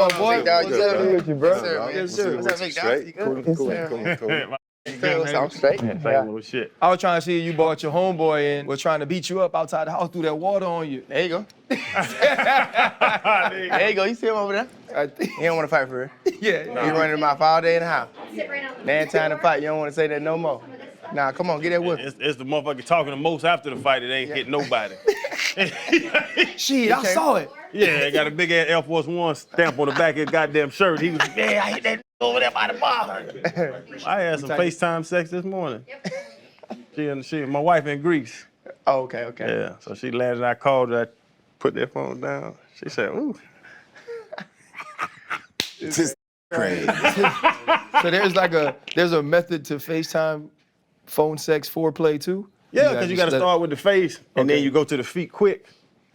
up, my boy? What's up with you, bro? Yes, sir, man. Yes, sir. What's up, big dog? Cool. I'm straight. Same old shit. I was trying to see you brought your homeboy and was trying to beat you up outside the house, threw that water on you. There you go. There you go. You see him over there? I think. He don't want to fight for real. Yeah. He running his mouth all day in the house. Now it's time to fight. You don't want to say that no more. Nah, come on, get that whip. It's the motherfucker talking the most after the fight. It ain't hit nobody. Shit, I saw it. Yeah, they got a big ass Air Force One stamp on the back of his goddamn shirt. He was, yeah, I hit that over there by the bar. I had some FaceTime sex this morning. My wife in Greece. Oh, okay. Yeah, so she landed, I called her, I put that phone down. She said, ooh. Just crazy. So there's a method to FaceTime phone sex foreplay too? Yeah, because you got to start with the face, and then you go to the feet quick.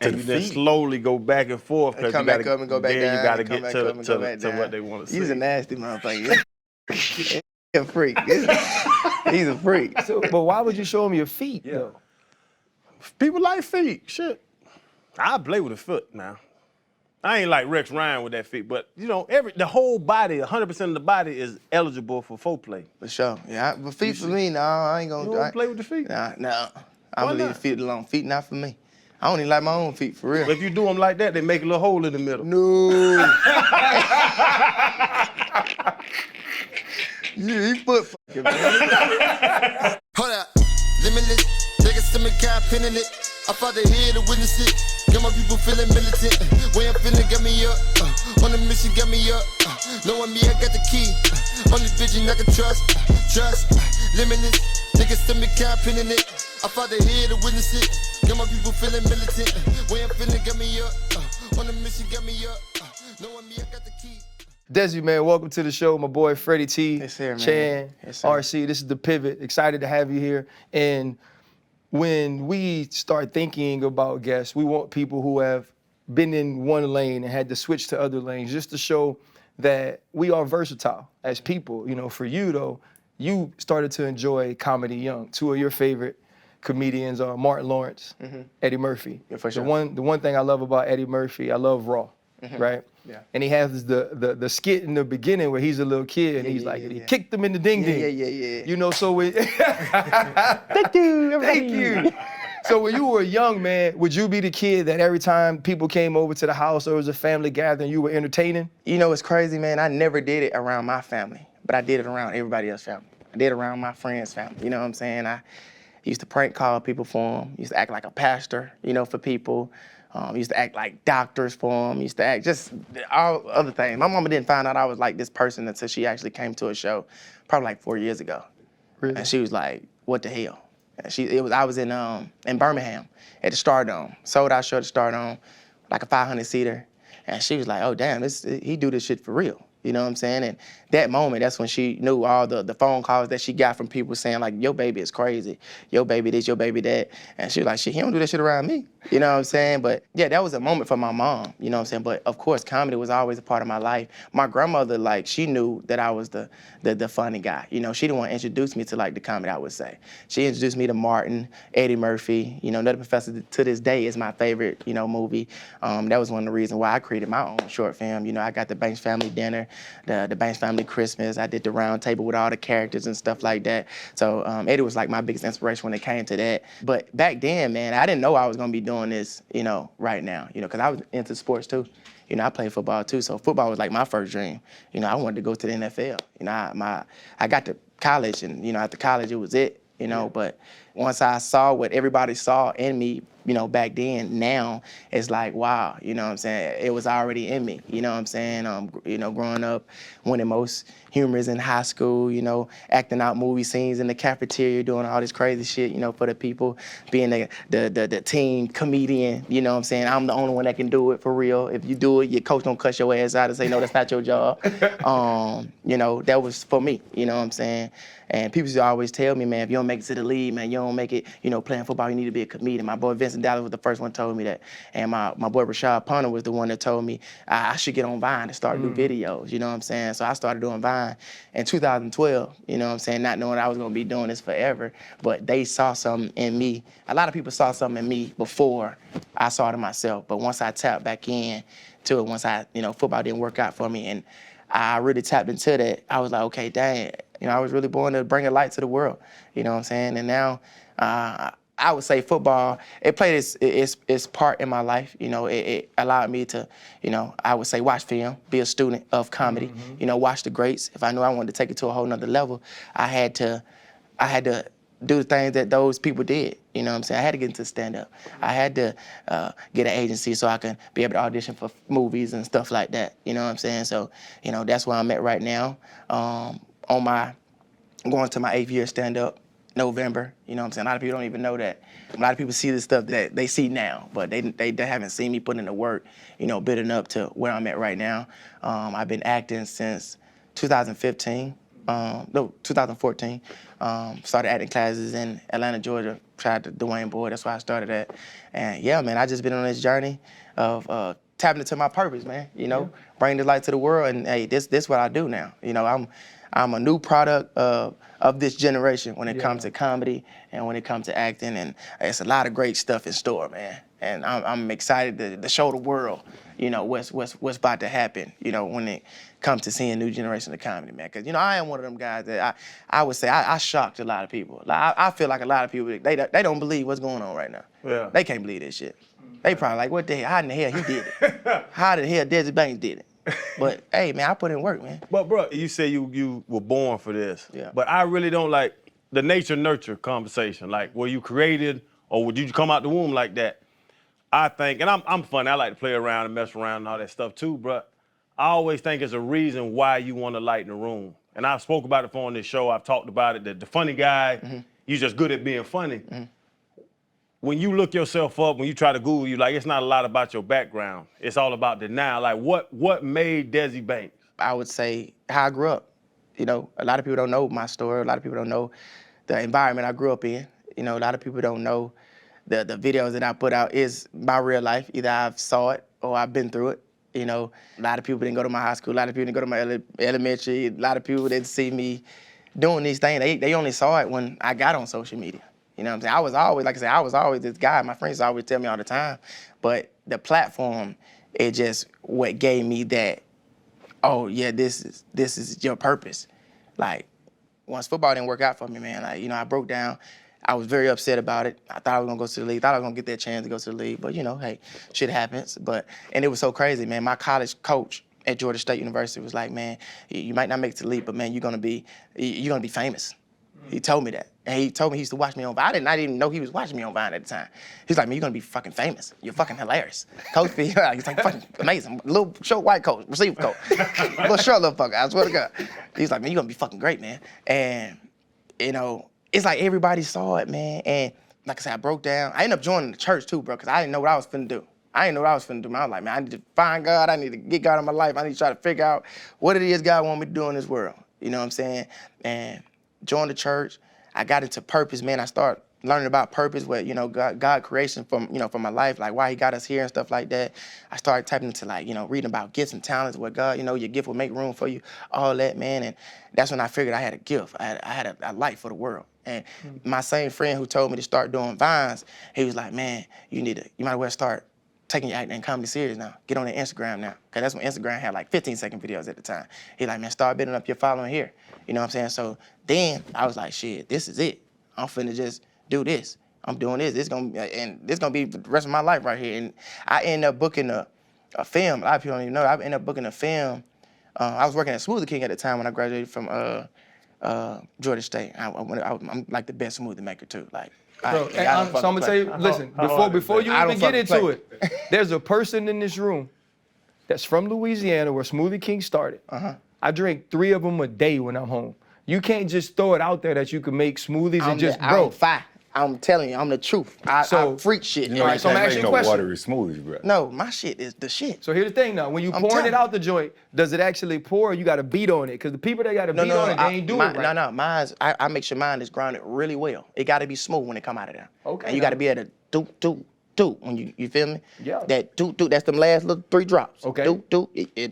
And you then slowly go back and forth. And come back up and go back down. You got to get to what they want to see. He's a nasty motherfucker. He's a freak. He's a freak. So, but why would you show him your feet, though? People like feet. Shit. I play with a foot now. I ain't like Rex Ryan with that feet, but you know, the whole body, 100% of the body is eligible for foreplay. For sure. Yeah, but feet for me, no, I ain't gonna. You don't play with the feet? No. I'm gonna leave the feet alone. Feet not for me. I don't even like my own feet, for real. But if you do them like that, they make a little hole in the middle. No. You foot fucking, man. Hold up, limitless. Take a stomach, got pinning it. I fought the head to witness it. Got my people feeling militant. Way I'm feeling got me up. On the mission got me up. Knowing me, I got the key. Only vision I can trust. Trust, limitless. Take a stomach, got pinning it. I fought the head to witness it. Got my people feeling militant. Way I'm feeling got me up. On the mission got me up. Knowing me, I got the key. Desi, man, welcome to the show. My boy Freddie T, Yes, sir, man. Chan, Yes, sir. RC. This is The Pivot. Excited to have you here. And when we start thinking about guests, we want people who have been in one lane and had to switch to other lanes just to show that we are versatile as people. You know, for you, though, you started to enjoy comedy young. Two of your favorite comedians are Martin Lawrence, Eddie Murphy. Yeah, for sure. The one thing I love about Eddie Murphy, I love Raw, right? Yeah. And he has the skit in the beginning where he's a little kid and he's like, he kicked him in the ding ding. Yeah. You know, so when Thank you. Thank you. So when you were a young man, would you be the kid that every time people came over to the house or it was a family gathering, you were entertaining? You know, it's crazy, man. I never did it around my family, but I did it around everybody else's family. I did it around my friends' family. You know what I'm saying? I used to prank call people for them. Used to act like a pastor, you know, for people. Used to act like doctors for them. Used to act just all other things. My mama didn't find out I was like this person until she actually came to a show, probably like 4 years ago. Really? And she was like, "What the hell?" And I was in Birmingham at the Stardome, sold out show at the Stardome, like a 500-seater, and she was like, "Oh damn, he do this shit for real." You know what I'm saying? And that moment, that's when she knew all the phone calls that she got from people saying like, "Your baby is crazy. Your baby this, your baby that." And she was like, "Shit, he don't do that shit around me." You know what I'm saying? But yeah, that was a moment for my mom. You know what I'm saying? But of course, comedy was always a part of my life. My grandmother, like, she knew that I was the funny guy. You know, she didn't want to introduce me to like the comedy, I would say. She introduced me to Martin, Eddie Murphy. You know, Nutty Professor to this day is my favorite, you know, movie. That was one of the reasons why I created my own short film. You know, I got the Banks Family Dinner, the Banks Family Christmas. I did the round table with all the characters and stuff like that. So Eddie was like my biggest inspiration when it came to that. But back then, man, I didn't know I was gonna be doing this, you know, right now. You know, because I was into sports too. You know, I played football too, so football was like my first dream. You know, I wanted to go to the NFL. You know, I got to college, and you know, after college it was it. You know, but once I saw what everybody saw in me, you know, back then, now it's like, wow, you know what I'm saying? It was already in me, you know what I'm saying? You know, growing up, winning most humorous in high school, you know, acting out movie scenes in the cafeteria, doing all this crazy shit, you know, for the people, being the team comedian, you know what I'm saying? I'm the only one that can do it for real. If you do it, your coach don't cuss your ass out and say, no, that's not your job. You know, that was for me, you know what I'm saying? And people used to always tell me, man, if you don't make it to the league, man, you don't make it, you know, playing football, you need to be a comedian. My boy Vincent Dallas was the first one who told me that. And my boy Rashad Punter was the one that told me I should get on Vine and start doing videos, you know what I'm saying? So I started doing Vine in 2012, you know what I'm saying? Not knowing I was gonna be doing this forever, but they saw something in me. A lot of people saw something in me before I saw it in myself, but once I tapped back in, to it once football didn't work out for me. And I really tapped into that. I was like, okay, dang, I was really born to bring a light to the world. You know what I'm saying? And now I would say football, it played its part in my life. It allowed me to, I would say watch film, be a student of comedy, watch the greats. If I knew I wanted to take it to a whole nother level, I had to do the things that those people did. You know what I'm saying? I had to get into stand-up. I had to get an agency so I can be able to audition for movies and stuff like that. You know what I'm saying? So, that's where I'm at right now. Going to my 8th year stand-up, November. You know what I'm saying? A lot of people don't even know that. A lot of people see the stuff that they see now, but they haven't seen me put in the work, building up to where I'm at right now. I've been acting since 2014. Started acting classes in Atlanta, Georgia. Tried to Dwayne Boyd. That's where I started at. And yeah, man, I just been on this journey of tapping into my purpose, man. Bringing the light to the world. And hey, this what I do now. I'm a new product of this generation when it comes to comedy and when it comes to acting, and it's a lot of great stuff in store, man. And I'm excited to show the world, what's about to happen, when it comes to seeing new generation of comedy, man. Because I am one of them guys that I would say I shocked a lot of people. I feel like a lot of people they don't believe what's going on right now. Yeah. They can't believe this shit. They probably like, what the hell? How in the hell he did it? How the hell Desi Banks did it? But hey, man, I put in work, man. But bro, you say you were born for this. Yeah. But I really don't like the nature-nurture conversation. Like, were you created or did you come out the womb like that? I think, and I'm funny, I like to play around and mess around and all that stuff too, bro. I always think it's a reason why you want to light in the room. And I've spoke about it before on this show. I've talked about it, that the funny guy, you're just good at being funny. When you look yourself up, when you try to Google, you like, it's not a lot about your background. It's all about the now. Like, what made Desi Banks? I would say how I grew up. A lot of people don't know my story. A lot of people don't know the environment I grew up in. A lot of people don't know the videos that I put out is my real life. Either I've saw it or I've been through it. A lot of people didn't go to my high school. A lot of people didn't go to my elementary. A lot of people didn't see me doing these things. They only saw it when I got on social media. You know what I'm saying? I was always this guy. My friends always tell me all the time. But the platform, it just what gave me that, oh yeah, this is your purpose. Like, once football didn't work out for me, man, I broke down. I was very upset about it. I thought I was gonna go to the league. Thought I was gonna get that chance to go to the league. But hey, shit happens. And it was so crazy, man. My college coach at Georgia State University was like, man, you might not make it to the league, but man, you're gonna be famous. He told me that. And he told me he used to watch me on Vine. I didn't even know he was watching me on Vine at the time. He's like, man, you're gonna be fucking famous. You're fucking hilarious. Coach B, he's like fucking amazing. Little short white coach, receiver coach. Little short little fucker, I swear to God. He's like, man, you're gonna be fucking great, man. And, it's like everybody saw it, man. And like I said, I broke down. I ended up joining the church too, bro, because I didn't know what I was finna do. I was like, man, I need to find God. I need to get God in my life. I need to try to figure out what it is God want me to do in this world. You know what I'm saying? And joined the church. I got into purpose, man. I started learning about purpose, what, God creation from my life, like why he got us here and stuff like that. I started typing into reading about gifts and talents, what God, your gift will make room for you, all that, man. And that's when I figured I had a gift. I had a light for the world. And my same friend who told me to start doing Vines, he was like, man, you might as well start taking your acting and comedy serious now. Get on the Instagram now. Because that's when Instagram had like 15-second videos at the time. He like, man, start building up your following here. You know what I'm saying? So then I was like, shit, this is it. I'm finna just do this. I'm doing this. This gonna be the rest of my life right here. And I ended up booking a film. A lot of people don't even know. I ended up booking a film. I was working at Smoothie King at the time when I graduated from Georgia State. I'm like the best smoothie maker too. Like, Bro, so I'm gonna tell you, listen, before you even get into it, there's a person in this room that's from Louisiana where Smoothie King started. I drink 3 of them a day when I'm home. You can't just throw it out there that you can make smoothies and just, bro. I'm telling you, I'm the truth. I freak shit. All right, so I'm asking you a question. Watery smoothies, bro. No, my shit is the shit. So here's the thing now. When you pouring it out the joint, does it actually pour or you got to beat on it? Because the people that got to beat on it, they ain't doing it right. No, mine's, I make sure mine is grounded really well. It got to be smooth when it come out of there. Okay. And you got to be able to do when you feel me? Yeah. That do, that's them last little 3 drops. Okay.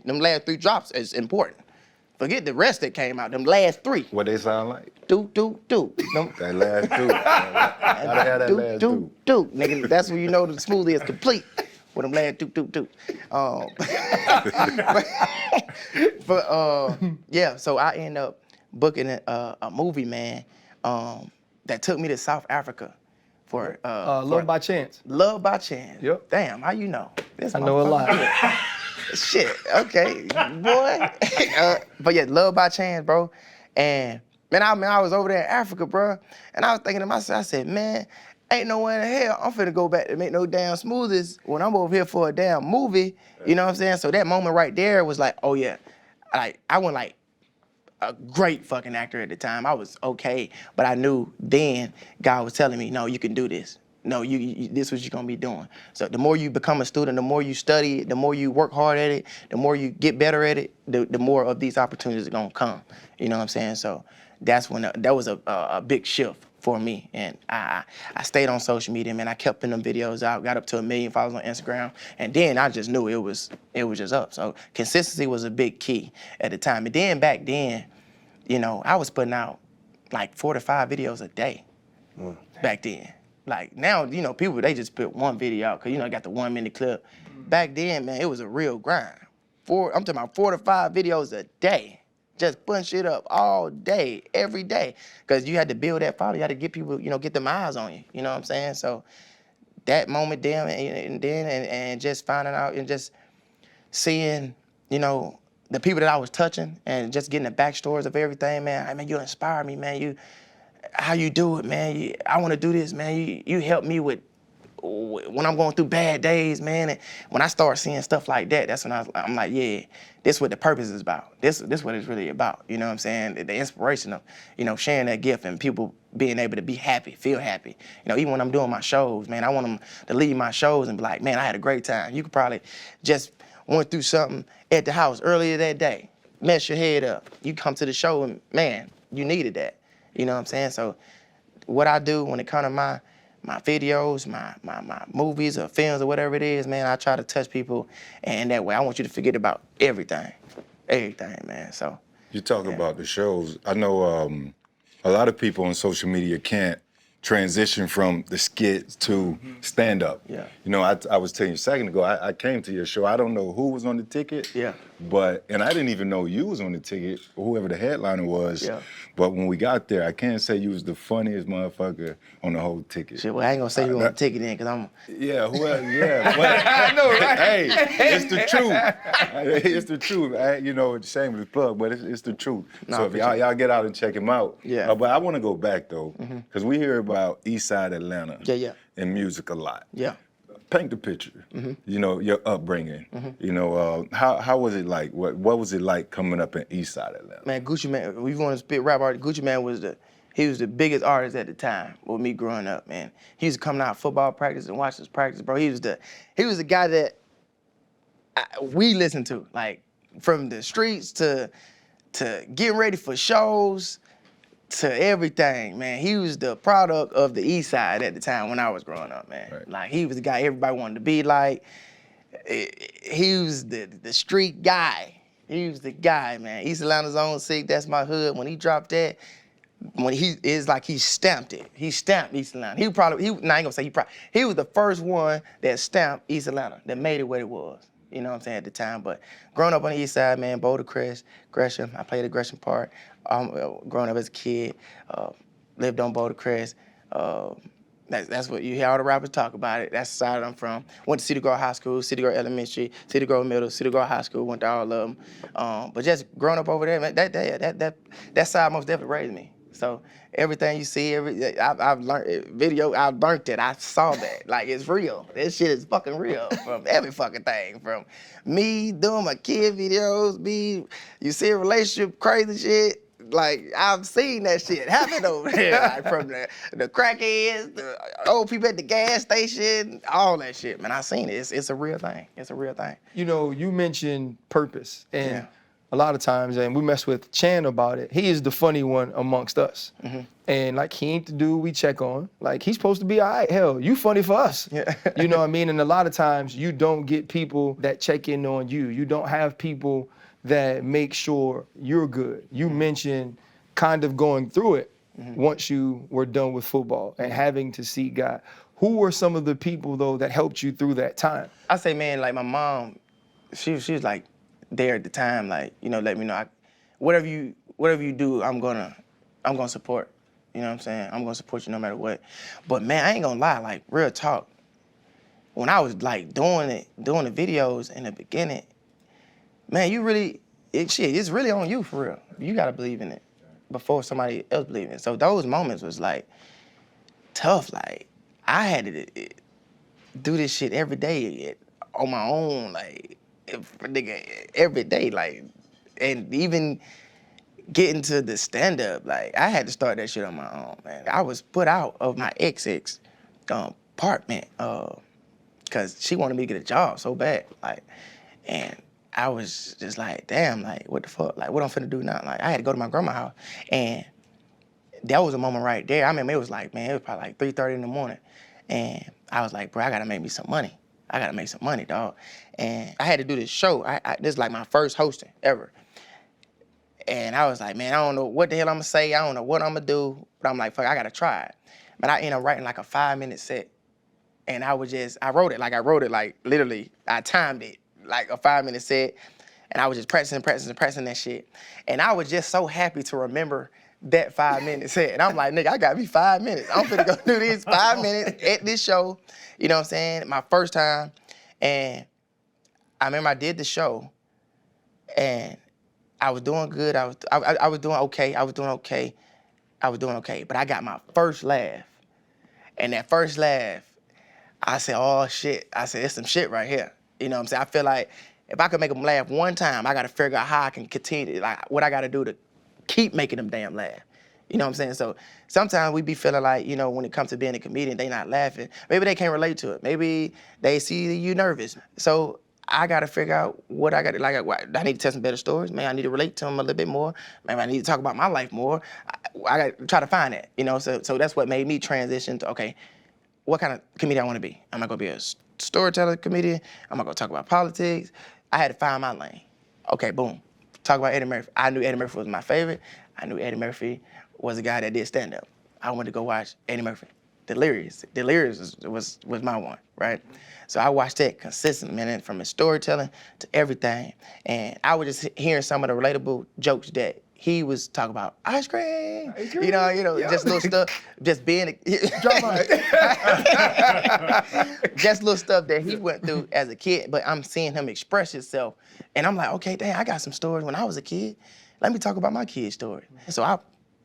Them last 3 drops is important. Forget the rest that came out. Them last 3. What they sound like? Do. That last do. Gotta have that last do. Nigga, that's when you know the smoothie is complete. with them lad doop doop doop. But yeah, so I end up booking a movie, man, that took me to South Africa for Love by Chance. Love by Chance. Yep. Damn, how you know? This I know a lot. Shit, okay, boy. But yeah, Love by Chance, bro. And man, I was over there in Africa, bro, and I was thinking to myself, I said, man, ain't no way in hell I'm finna go back to make no damn smoothies when I'm over here for a damn movie. You know what I'm saying? So that moment right there was like, oh yeah, like I went like a great fucking actor at the time. I was okay, but I knew then God was telling me, no, you can do this. No, you this is what you're gonna be doing. So the more you become a student, the more you study, the more you work hard at it, the more you get better at it, the more of these opportunities are gonna come. You know what I'm saying? So that's when that was a big shift for me. And I stayed on social media, man. I kept putting them videos out, got up to 1 million followers on Instagram, and then I just knew it was just up. So consistency was a big key at the time. And then back then, you know, I was putting out like 4 to 5 videos a day back then. Like now, you know, people, they just put one video out because, you know, I got the 1 minute clip. Back then, man, it was a real grind. I'm talking about 4 to 5 videos a day. Just putting shit up all day, every day. Because you had to build that follow. You had to get people, you know, get them eyes on you. You know what I'm saying? So that moment then and just finding out and just seeing, you know, the people that I was touching and just getting the backstories of everything, man. I mean, you inspire me, man. How you do it, man. I want to do this, man. You help me with when I'm going through bad days, man. And when I start seeing stuff like that, that's when I'm like, yeah, this is what the purpose is about. This what it's really about. You know what I'm saying? The inspiration of, you know, sharing that gift and people being able to be happy, feel happy. You know, even when I'm doing my shows, man, I want them to leave my shows and be like, man, I had a great time. You could probably just went through something at the house earlier that day, mess your head up. You come to the show and, man, you needed that. You know what I'm saying? So what I do when it comes to my videos, my movies or films or whatever it is, man, I try to touch people, and that way I want you to forget about everything, man. So You talk about the shows. I know a lot of people on social media can't transition from the skits to stand-up. Yeah. You know, I was telling you a second ago, I came to your show. I don't know who was on the ticket. Yeah. And I didn't even know you was on the ticket, or whoever the headliner was. Yeah. But when we got there, I can't say you was the funniest motherfucker on the whole ticket. shit, well, I ain't gonna say you on the ticket then, cause I'm. Yeah, but I know, right? hey, it's the truth. It's the truth. You know, it's a shameless plug, but it's the truth. No, so if for sure. y'all get out and check him out. Yeah. But I want to go back though, because we hear about Eastside Atlanta. Yeah. And music a lot. Yeah. Paint the picture. You know, your upbringing. You know, how was it like? What was it like coming up in Eastside Atlanta? Man, Gucci Man, we want to spit rap artist. Gucci Man was the biggest artist at the time with me growing up, man. He used to come out football practice and watch us practice, bro. He was the guy that we listened to, like from the streets to getting ready for shows to everything, man. He was the product of the East Side at the time when I was growing up, man. Right. Like he was the guy everybody wanted to be like. He was the street guy. He was the guy, man. East Atlanta's own sick, that's my hood. When he dropped that, it's like he stamped it. He stamped East Atlanta. I ain't gonna say he was the first one that stamped East Atlanta, that made it what it was. You know what I'm saying, at the time. But growing up on the East Side, man, Boulder Crest, Gresham, I played the Gresham part. Growing up as a kid, lived on Boulder Crest. That's what you hear all the rappers talk about it. That's the side I'm from. Went to City Girl High School, City Girl Elementary, City Girl Middle, City Girl High School, went to all of them. But just growing up over there, man, that side most definitely raised me. So everything you see, I've learned it. I saw that. Like, it's real. This shit is fucking real from every fucking thing. From me doing my kid videos, you see a relationship, crazy shit. Like, I've seen that shit happen over there. Like, from the crackheads, the old people at the gas station, all that shit, man. I seen it. It's a real thing. It's a real thing. You know, you mentioned purpose, and Yeah. a lot of times, and we mess with Chan about it, he is the funny one amongst us. And like, he ain't the dude we check on. Like, he's supposed to be all right. Hell, you funny for us. Yeah. You know what I mean? And a lot of times you don't get people that check in on you. You don't have people that make sure you're good. You mentioned kind of going through it once you were done with football and having to see God. Who were some of the people though that helped you through that time? I say, man, like my mom, she was like there at the time, like, you know, let me know, whatever you do, I'm gonna support. You know what I'm saying? I'm gonna support you no matter what. But man, I ain't gonna lie, like real talk. When I was like doing the videos in the beginning, man, it's really on you for real. You gotta believe in it before somebody else believe in it. So those moments was like tough. Like I had to do this shit every day on my own, like nigga, every day, like, and even getting to the stand-up, like I had to start that shit on my own, man. I was put out of my ex apartment because she wanted me to get a job so bad, like, and I was just like, damn, like what the fuck, like what I'm finna do now? Like I had to go to my grandma's house, and that was a moment right there. I remember it was like, man, it was probably like 3:30 in the morning, and I was like, bro, I gotta make me some money. I gotta make some money, dog. And I had to do this show. This is like my first hosting ever. And I was like, man, I don't know what the hell I'm gonna say. I don't know what I'm gonna do. But I'm like, fuck, I gotta try it. But I ended up writing like a 5-minute set. And I wrote it like literally, I timed it like a 5-minute set. And I was just pressing that shit. And I was just so happy to remember that 5-minute set. And I'm like, nigga, I got me 5 minutes. I'm finna go do these 5 minutes at this show. You know what I'm saying? My first time. And I remember I did the show, and I was doing good. I was doing okay. But I got my first laugh. And that first laugh, I said, oh shit. I said, it's some shit right here. You know what I'm saying? I feel like if I could make them laugh one time, I gotta figure out how I can continue, like what I gotta do to keep making them damn laugh. You know what I'm saying? So sometimes we be feeling like, you know, when it comes to being a comedian, they not laughing. Maybe they can't relate to it. Maybe they see you nervous. So I gotta figure out what I gotta, like, I need to tell some better stories. Maybe I need to relate to them a little bit more. Maybe I need to talk about my life more. I gotta try to find that, you know? So that's what made me transition to, okay, what kind of comedian I wanna be? Am I gonna be a storyteller comedian? Am I gonna talk about politics? I had to find my lane. Okay, boom. Talk about Eddie Murphy. I knew Eddie Murphy was my favorite. I knew Eddie Murphy was a guy that did stand-up. I wanted to go watch Eddie Murphy. Delirious was my one, right? So I watched that consistently, man, from his storytelling to everything. And I was just hearing some of the relatable jokes that he was talking about. Ice cream. You know, yeah. Just little stuff, just being just little stuff that he went through as a kid, but I'm seeing him express himself. And I'm like, okay, dang, I got some stories when I was a kid. Let me talk about my kid's story. So I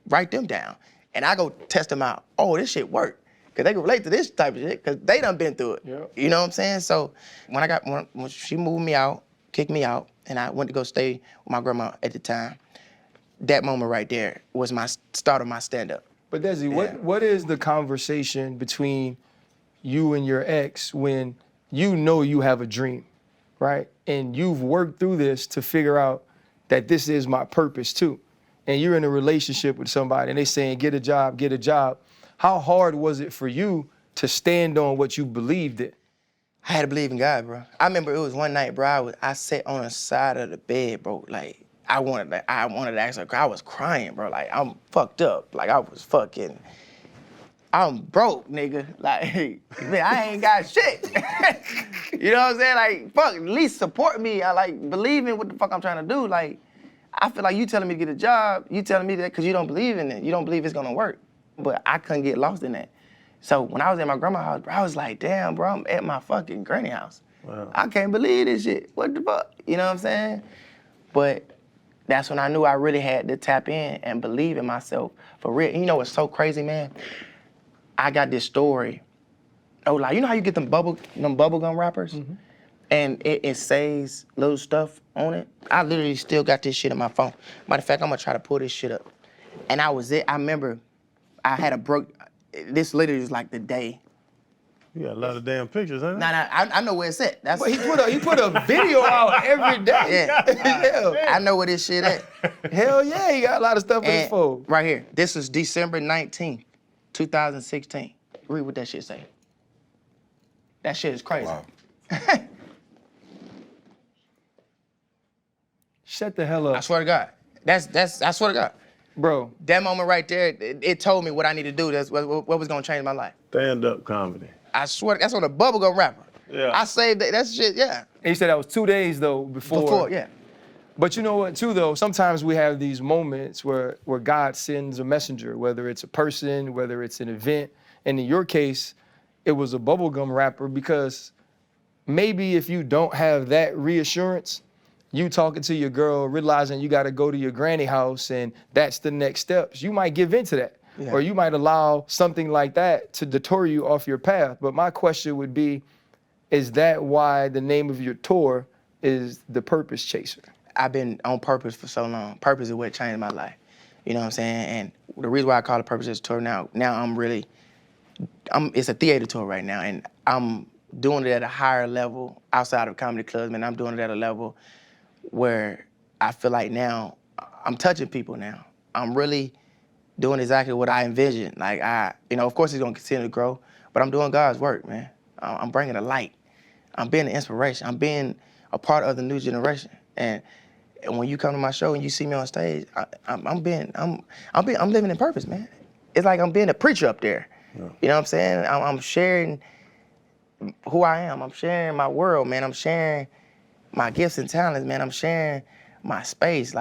write them down, and I go test them out. Oh, this shit worked. Cause they can relate to this type of shit, cause they done been through it. Yep. You know what I'm saying? So when she moved me out, kicked me out, and I went to go stay with my grandma at the time, that moment right there was my start of my stand-up. But Desi, what is the conversation between you and your ex when you know you have a dream, right? And you've worked through this to figure out that this is my purpose too. And you're in a relationship with somebody and they saying, get a job, get a job. How hard was it for you to stand on what you believed in? I had to believe in God, bro. I remember it was one night, bro, I sat on the side of the bed, bro, like, I wanted to ask her, I was crying, bro, like, I'm fucked up. Like, I'm broke, nigga. Like, man, I ain't got shit. You know what I'm saying? Like, fuck, at least support me. I, like, believe in what the fuck I'm trying to do. Like, I feel like you telling me to get a job, you telling me that because you don't believe in it. You don't believe it's gonna work. But I couldn't get lost in that. So when I was at my grandma's house, bro, I was like, damn, bro, I'm at my fucking granny house. Wow. I can't believe this shit. What the fuck? You know what I'm saying? But that's when I knew I really had to tap in and believe in myself for real. And you know what's so crazy, man? I got this story. Oh, like, you know how you get them bubble gum wrappers? Mm-hmm. And it says little stuff on it? I literally still got this shit in my phone. Matter of fact, I'm gonna try to pull this shit up. And I remember I had this literally was like the day. You got a lot of damn pictures, huh? Nah, I know where it's at. That's he put a video out every day. Yeah. I know where this shit at. Hell yeah, he got a lot of stuff in his phone. Right here. This is December 19th, 2016. Read what that shit say. That shit is crazy. Wow. Shut the hell up. I swear to God. I swear to God. Bro. That moment right there, it told me what I need to do. That's what was gonna change my life. Stand-up comedy. I swear, that's on a bubblegum wrapper. Yeah. I saved that shit, yeah. And you said that was 2 days though before. Yeah. But you know what, too, though? Sometimes we have these moments where God sends a messenger, whether it's a person, whether it's an event. And in your case, it was a bubblegum wrapper because maybe if you don't have that reassurance, you talking to your girl, realizing you got to go to your granny house and that's the next steps, you might give into that. Yeah. Or you might allow something like that to deter you off your path. But my question would be, is that why the name of your tour is The Purpose Chaser? I've been on purpose for so long. Purpose is what changed my life. You know what I'm saying? And the reason why I call it Purpose is tour now it's a theater tour right now, and I'm doing it at a higher level outside of comedy clubs, man. I'm doing it at a level where I feel like now I'm touching people now. I'm really doing exactly what I envisioned. Like of course it's gonna continue to grow, but I'm doing God's work, man. I'm bringing a light. I'm being an inspiration. I'm being a part of the new generation. And when you come to my show and you see me on stage, I'm living in purpose, man. It's like I'm being a preacher up there. Yeah. You know what I'm saying? I'm sharing who I am. I'm sharing my world, man. I'm sharing my gifts and talents, man. I'm sharing my space,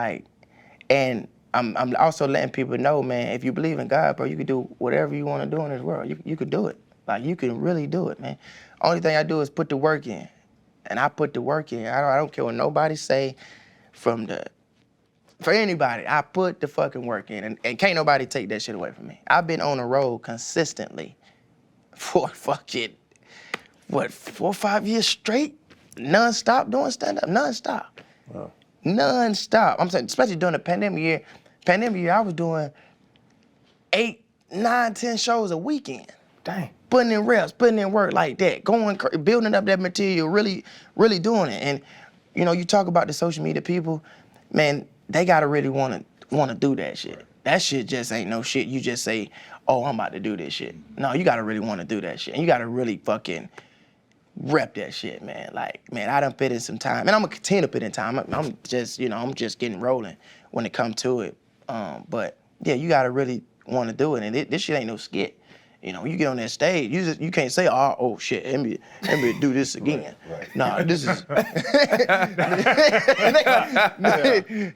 and I'm also letting people know, man, if you believe in God, bro, you can do whatever you want to do in this world. You could do it. Like, you can really do it, man. Only thing I do is put the work in. And I put the work in. I don't care what nobody say for anybody. I put the fucking work in. And can't nobody take that shit away from me. I've been on the road consistently for 4 or 5 years straight? Non-stop doing stand-up, non-stop. Wow. Non-stop. I'm saying, especially during the pandemic year. Pandemic year, I was doing 8, 9, 10 shows a weekend. Dang. Putting in reps, putting in work like that, building up that material, really, really doing it. And you talk about the social media people, man, they gotta really wanna do that shit. That shit just ain't no shit. You just say, oh, I'm about to do this shit. No, you gotta really wanna do that shit. And you gotta really fucking rep that shit, man. Like, man, I done put in some time, and I'm gonna continue to put in time. I'm just getting rolling when it comes to it. But yeah, you gotta really wanna do it, and this shit ain't no skit. When you get on that stage, you can't say, oh shit, let me do this again. Right. Nah, this is let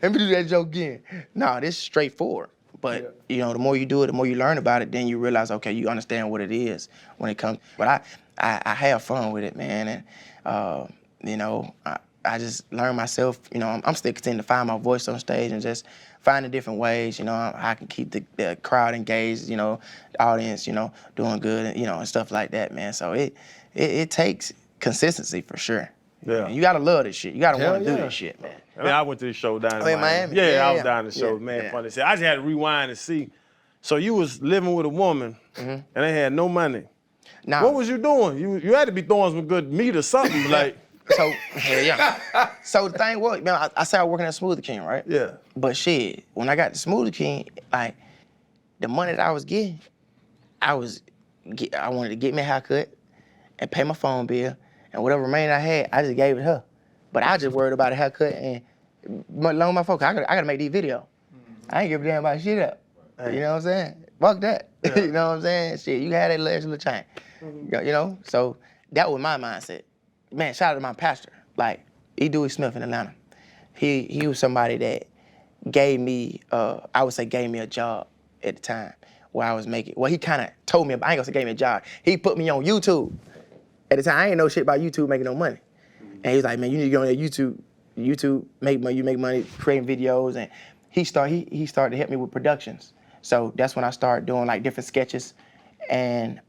me do that joke again. Nah, this is straightforward. But the more you do it, the more you learn about it, then you realize, okay, you understand what it is when it comes. But I have fun with it, man, and I just learn myself. I'm still continuing to find my voice on stage and just finding different ways, I can keep the crowd engaged, the audience, doing good, and stuff like that, man. So it takes consistency for sure. Yeah. And you gotta love this shit. You gotta want to do this shit, man. Man, I went to the show down in Miami. Yeah, I was down the show, man. Funny shit. I just had to rewind and see. So you was living with a woman, and they had no money. Nah. What was you doing? You had to be throwing some good meat or something, like. So, So the thing was, man, I started working at Smoothie King, right? Yeah. But shit, when I got to Smoothie King, like, the money that I was getting, I wanted to get me a haircut and pay my phone bill, and whatever remaining I had, I just gave it her. But I just worried about a haircut and loan my phone. I gotta make these videos. I ain't give a damn about shit up. Hey. You know what I'm saying? Fuck that. Yeah. You know what I'm saying? Shit, you had that little chain. So that was my mindset. Man, shout out to my pastor, like E. Dewey Smith in Atlanta. He was somebody that gave me, I would say gave me a job at the time where I was making, well, he kind of told me, I ain't gonna say gave me a job. He put me on YouTube. At the time, I ain't know shit about YouTube making no money. And he was like, man, you need to go on that YouTube, make money, you make money creating videos. And he started to help me with productions. So that's when I started doing like different sketches and,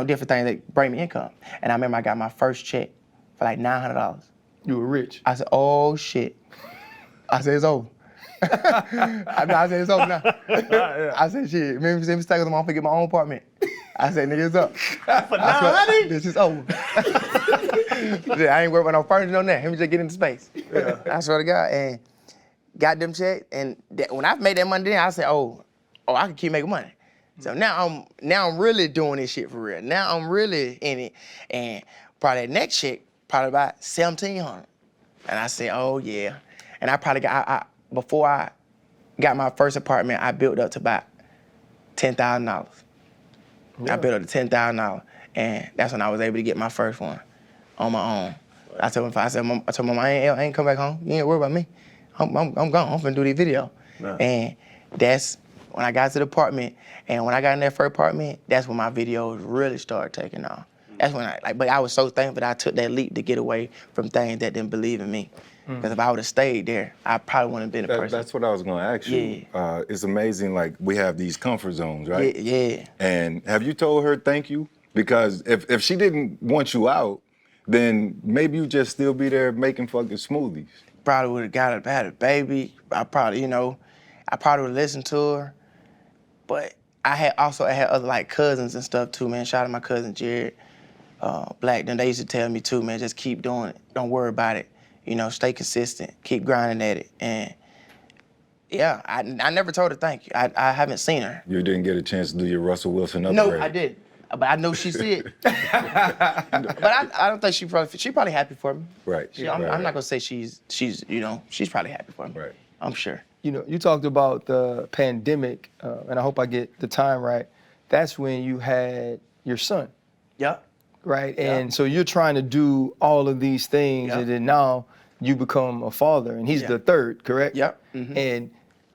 different things that bring me income. And I remember I got my first check for like $900. You were rich. I said, oh shit. I said, it's over. I said, it's over now. I said, shit, maybe I'm stuck with my to get my own apartment. I said, nigga, it's up. For $900? This is over. I ain't worried about no furniture, no nothing. Let me just get into space. Yeah. I swear to God. And got them checked. And when I made that money then, I said, oh, I can keep making money. So now I'm really doing this shit for real. Now I'm really in it. And probably that next check, probably about $1,700. And I said, oh yeah. And I probably before I got my first apartment, I built up to about $10,000. Yeah. I built up to $10,000. And that's when I was able to get my first one on my own. I told my mom, I ain't come back home. You ain't worry about me. I'm gone. I'm finna do these video. Nah. And that's when I got to the apartment. And when I got in that first apartment, that's when my videos really started taking off. That's when but I was so thankful that I took that leap to get away from things that didn't believe in me. Because if I would have stayed there, I probably wouldn't have been the person. That's what I was gonna ask you. Yeah. It's amazing, like we have these comfort zones, right? Yeah. And have you told her thank you? Because if she didn't want you out, then maybe you just still be there making fucking smoothies. Probably would have had a baby. I probably would have listened to her. But I had other like cousins and stuff too, man. Shout out to my cousin Jared, Black. Then they used to tell me too, man, just keep doing it. Don't worry about it. Stay consistent. Keep grinding at it. And yeah, I never told her thank you. I haven't seen her. You didn't get a chance to do your Russell Wilson upgrade. No, I did. But I know she see it. But I don't think she probably happy for me. Right. I'm not gonna say she's probably happy for me. Right. I'm sure. You talked about the pandemic, and I hope I get the time right. That's when you had your son, Yep. right? Yeah. And so you're trying to do all of these things, Yeah. and then now you become a father, and he's Yeah. the third, correct? Yep. Mhm. And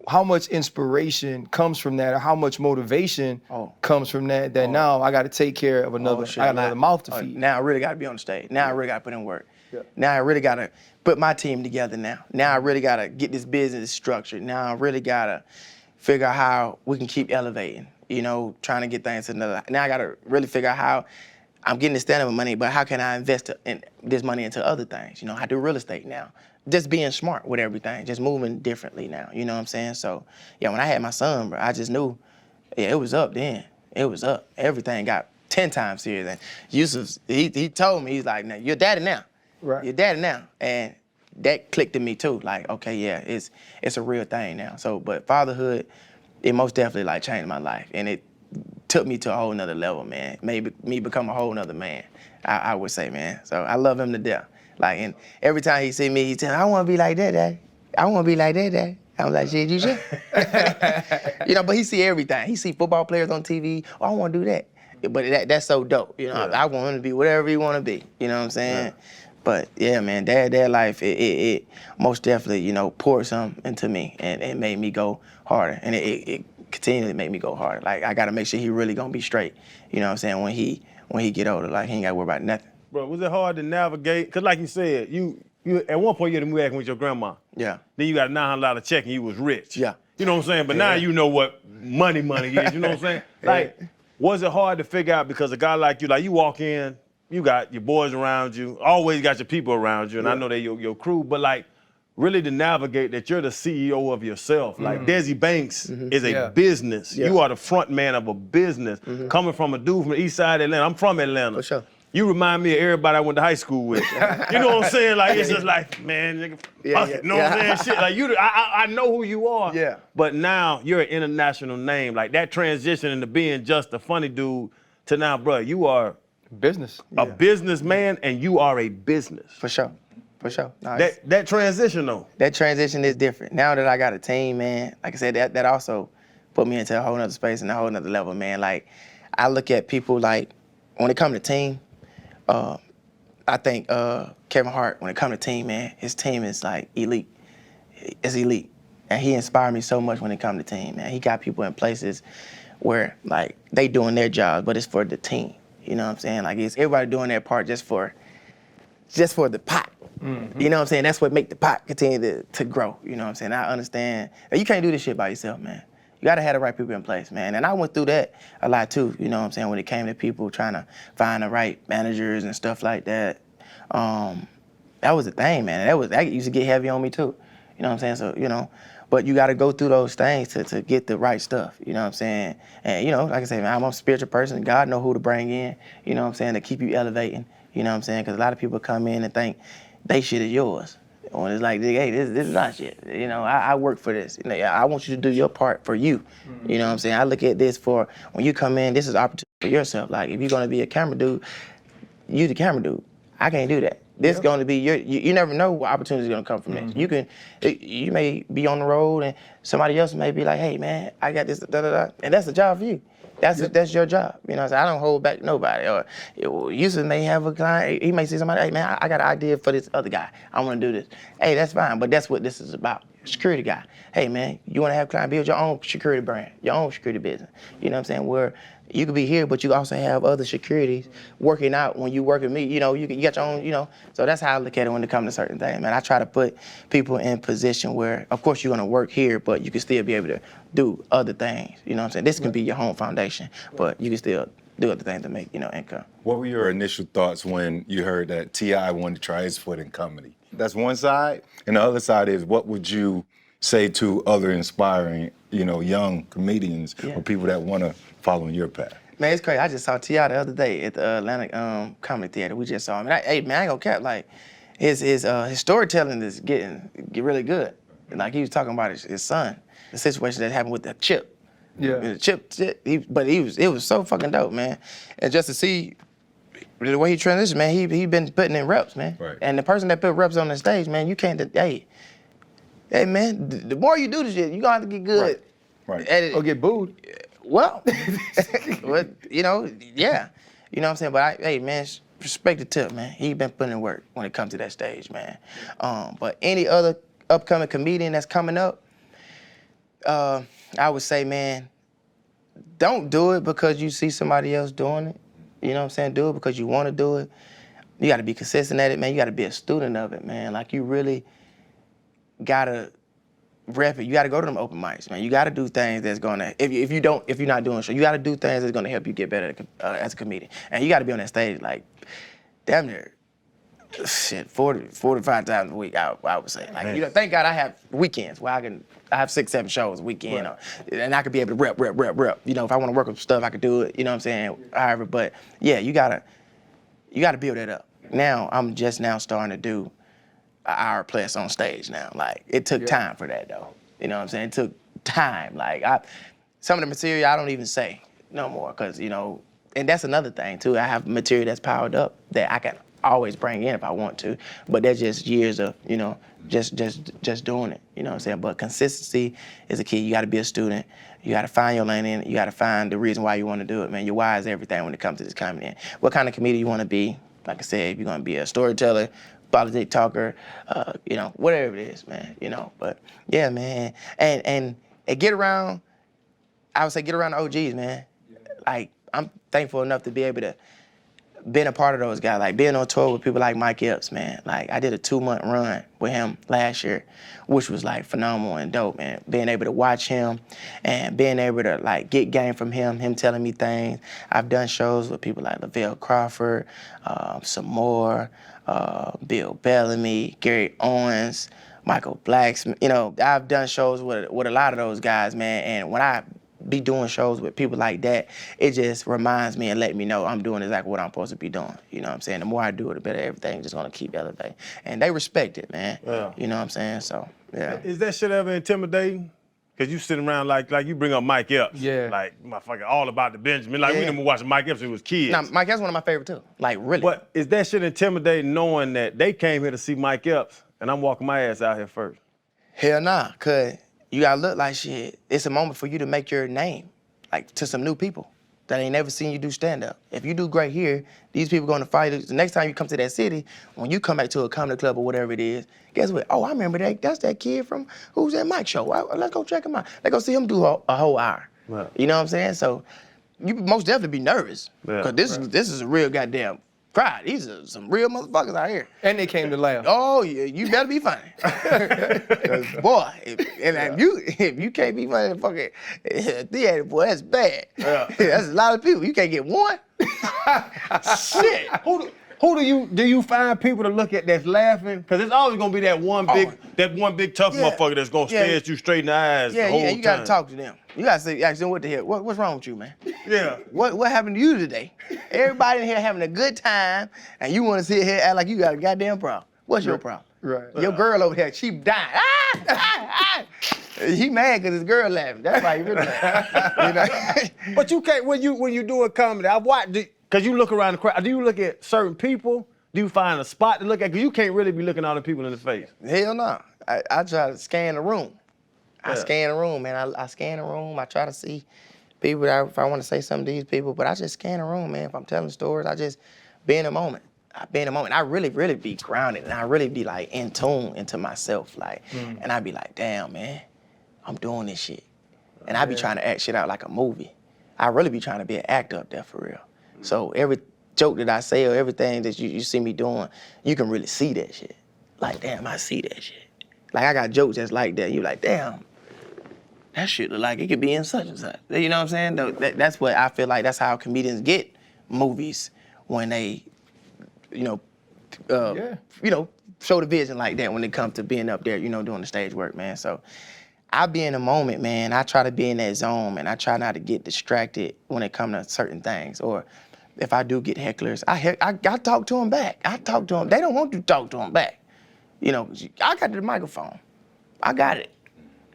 how much inspiration comes from that, or how much motivation Oh. comes from that? That now I got to take care of another, Oh, shit. I got another mouth to feed. Now I really got to be on the stage. Now I really got to put in work. Yeah. Now I really got to put my team together now. Now I really got to get this business structured. Now I really got to figure out how we can keep elevating, trying to get things to another. Now I got to really figure out how I'm getting this stand-up money, but how can I invest this money into other things? I do real estate now. Just being smart with everything, just moving differently now, you know what I'm saying? So, yeah, when I had my son, bro, I just knew, it was up then. It was up. Everything got 10 times serious. And Yusuf, he told me, he's like, now, you're daddy now. Right. You're daddy now. And that clicked in me too, like, okay, yeah, it's a real thing now. So, but fatherhood, it most definitely changed my life. And it took me to a whole nother level, man. Made me become a whole nother man, I would say, man. So I love him to death. And every time he see me, he tell me, I want to be like that, Dad. I want to be like that, Dad. I'm like, shit, you should. But he see everything. He see football players on TV. Oh, I want to do that. But that's so dope. I want him to be whatever he want to be. You know what I'm saying? Yeah. But yeah, man, dad life, it most definitely, poured some into me and it made me go harder. And it continually made me go harder. I got to make sure he really going to be straight. You know what I'm saying? When he get older, he ain't got to worry about nothing. Bro, was it hard to navigate? Because like you said, you at one point you had to move back with your grandma. Yeah. Then you got a $900 check and you was rich. Yeah. You know what I'm saying? But now you know what money is. You know what I'm saying? Was it hard to figure out because a guy like you walk in, you got your boys around you, always got your people around you, and I know they're your crew, but really to navigate that you're the CEO of yourself. Desi Banks is a business. Yeah. You are the front man of a business. Coming from a dude from the Eastside of Atlanta. I'm from Atlanta. For sure. You remind me of everybody I went to high school with. You know what I'm saying? It's just man, nigga, fuck it. You know what I'm saying? Shit, I know who you are. Yeah. But now you're an international name. That transition into being just a funny dude to now, bro, you are Business. a businessman and you are a business. For sure. Nice. That transition though. That transition is different. Now that I got a team, man, like I said, that also put me into a whole nother space and a whole nother level, man. I look at people when it comes to team, I think Kevin Hart, when it comes to team, man, his team is elite. It's elite. And he inspired me so much when it comes to team, man. He got people in places where they doing their job, but it's for the team. You know what I'm saying? It's everybody doing their part just for the pot. Mm-hmm. You know what I'm saying? That's what make the pot continue to grow. You know what I'm saying? I understand. You can't do this shit by yourself, man. You gotta have the right people in place, man. And I went through that a lot too, you know what I'm saying, when it came to people trying to find the right managers and stuff like that. That was the thing, man. That used to get heavy on me too. You know what I'm saying? So, but you gotta go through those things to get the right stuff, you know what I'm saying? And, like I said, man, I'm a spiritual person. God know who to bring in, you know what I'm saying, to keep you elevating, you know what I'm saying? Because a lot of people come in and think they shit is yours. When it's hey, this is not shit. I work for this. I want you to do your part for you. Mm-hmm. You know what I'm saying? I look at this for when you come in, this is opportunity for yourself. If you're gonna be a camera dude, you the camera dude. I can't do that. This going to be you never know what opportunity is going to come from this. You may be on the road and somebody else may be like, hey man, I got this, and that's a job for you. That's your job. You know what I'm saying? I don't hold back nobody. Or Yusuf may have a client, he may see somebody, hey man, I got an idea for this other guy. I want to do this. Hey, that's fine, but that's what this is about. Security guy. Hey man, you want to have client, build your own security brand, your own security business. You know what I'm saying? Where you could be here, but you also have other securities working out when you work with me. You know, you got your own, you know. So that's how I look at it when it comes to certain things, man. I try to put people in position where, of course, you're going to work here, but you can still be able to do other things. You know what I'm saying? This can be your home foundation, but you can still do other things to make, you know, income. What were your initial thoughts when you heard that T.I. wanted to try his foot in comedy? That's one side. And the other side is, what would you say to other inspiring, you know, young comedians or people that want to follow in your path? Man, it's crazy. I just saw T.I. the other day at the Atlanta Comedy Theater. We just saw him. And hey, man, I ain't gonna cap. Like, his storytelling is getting really good. And like, he was talking about his son, the situation that happened with the Chip. Yeah. The Chip, it was so fucking dope, man. And just to see the way he transitioned, man, he been putting in reps, man. Right. And the person that put reps on the stage, man, you can't, hey man, the more you do this shit, you gonna have to get good Right. at it. Or get booed. Well, you know, yeah. You know what I'm saying? But hey, man, respect the Tip, man. He been putting in work when it comes to that stage, man. But any other upcoming comedian that's coming up, I would say, man, don't do it because you see somebody else doing it. You know what I'm saying? Do it because you want to do it. You got to be consistent at it, man. You got to be a student of it, man. Like, you really got to rep it. You got to go to them open mics, man. You got to do things that's gonna, if you're not doing show, you got to do things that's gonna help you get better as a comedian. And you got to be on that stage like damn near 45 times a week. I would say, like, you know, thank God I have weekends where I have 6-7 shows a weekend, and I could be able to rep. You know, if I want to work with stuff, I could do it. You know what I'm saying? However, but yeah, you gotta build that up. Now I'm just now starting to do an hour plus on stage now. Like, it took time for that though. You know what I'm saying? It took time. Like, some of the material I don't even say no more, cause you know, and that's another thing too. I have material that's powered up that I can always bring in if I want to, but that's just years of, you know, just doing it. You know what I'm saying? But consistency is a key. You got to be a student. You got to find your lane in it. You got to find the reason why you want to do it, man. Your why is everything when it comes to this comedy. What kind of comedian you want to be? Like I said, if you're gonna be a storyteller, politic talker, you know, whatever it is, man, you know. But yeah, man, and get around, I would say get around the OGs, man. Like, I'm thankful enough to be able to been a part of those guys, like being on tour with people like Mike Epps, man. Like, I did a 2-month run with him last year, which was like phenomenal and dope, man. Being able to watch him and being able to like get game from him telling me things. I've done shows with people like Lavelle Crawford, some more, Bill Bellamy, Gary Owens, Michael Blacksmith. You know, I've done shows with a lot of those guys, man. And when I be doing shows with people like that, it just reminds me and let me know I'm doing exactly what I'm supposed to be doing. You know what I'm saying? The more I do it, the better everything's just gonna keep elevating. And they respect it, man. Yeah. You know what I'm saying? So, yeah. Is that shit ever intimidating? Cause you sitting around like you bring up Mike Epps. Yeah. Like, motherfucker, all about the Benjamin. Like, we Yeah. done been watching Mike Epps when we was kids. Now, Mike, that's one of my favorite too. Like, really. But is that shit intimidating knowing that they came here to see Mike Epps and I'm walking my ass out here first? Hell nah, cause you gotta look like shit. It's a moment for you to make your name, like, to some new people that ain't never seen you do stand-up. If you do great here, these people gonna fight you. The next time you come to that city, when you come back to a comedy club or whatever it is, guess what? Oh, I remember that. That's that kid from who's that Mike show. Let's go check him out. Let's go see him do a whole hour. Right. You know what I'm saying? So you most definitely be nervous, Yeah. cause this is a real goddamn crowd. These are some real motherfuckers out here. And they came to laugh. Oh, yeah, you better be funny. 'Cause, boy, if you can't be funny in the fucking theater, boy, that's bad. Yeah. That's a lot of people. You can't get one. Shit. Who do you find people to look at that's laughing? Cause it's always gonna be that one big tough Yeah. motherfucker that's gonna stare at you straight in the eyes the Yeah, whole yeah, time. you gotta talk to them. You gotta say, ask them what the hell, what's wrong with you, man? Yeah. What happened to you today? Everybody in here having a good time, and you wanna sit here and act like you got a goddamn problem. What's your problem? Right. Your girl over here, she dying. He mad because his girl laughing. That's why he really laughing. You know? But you can't when you doing comedy. I watch cause you look around the crowd. Do you look at certain people? Do you find a spot to look at? Because you can't really be looking all the people in the face. Hell no. I try to scan the room. I Yeah. scan the room, man. I scan the room. I try to see people that if I want to say something to these people, but I just scan the room, man. If I'm telling stories, I just be in the moment. I be in the moment. I really, really be grounded, and I really be like in tune into myself, like, and I be like, damn, man, I'm doing this shit, and I be trying to act shit out like a movie. I really be trying to be an actor up there for real. So every joke that I say or everything that you see me doing, you can really see that shit. Like, damn, I see that shit. Like, I got jokes that's like that. You like, damn, that shit look like it could be in such and such. You know what I'm saying? That's what I feel like. That's how comedians get movies when they, you know, show the vision like that when it comes to being up there, you know, doing the stage work, man. So I be in the moment, man. I try to be in that zone, man. I try not to get distracted when it comes to certain things. Or if I do get hecklers, I talk to them back. I talk to them. They don't want you to talk to them back. You know, I got the microphone. I got it.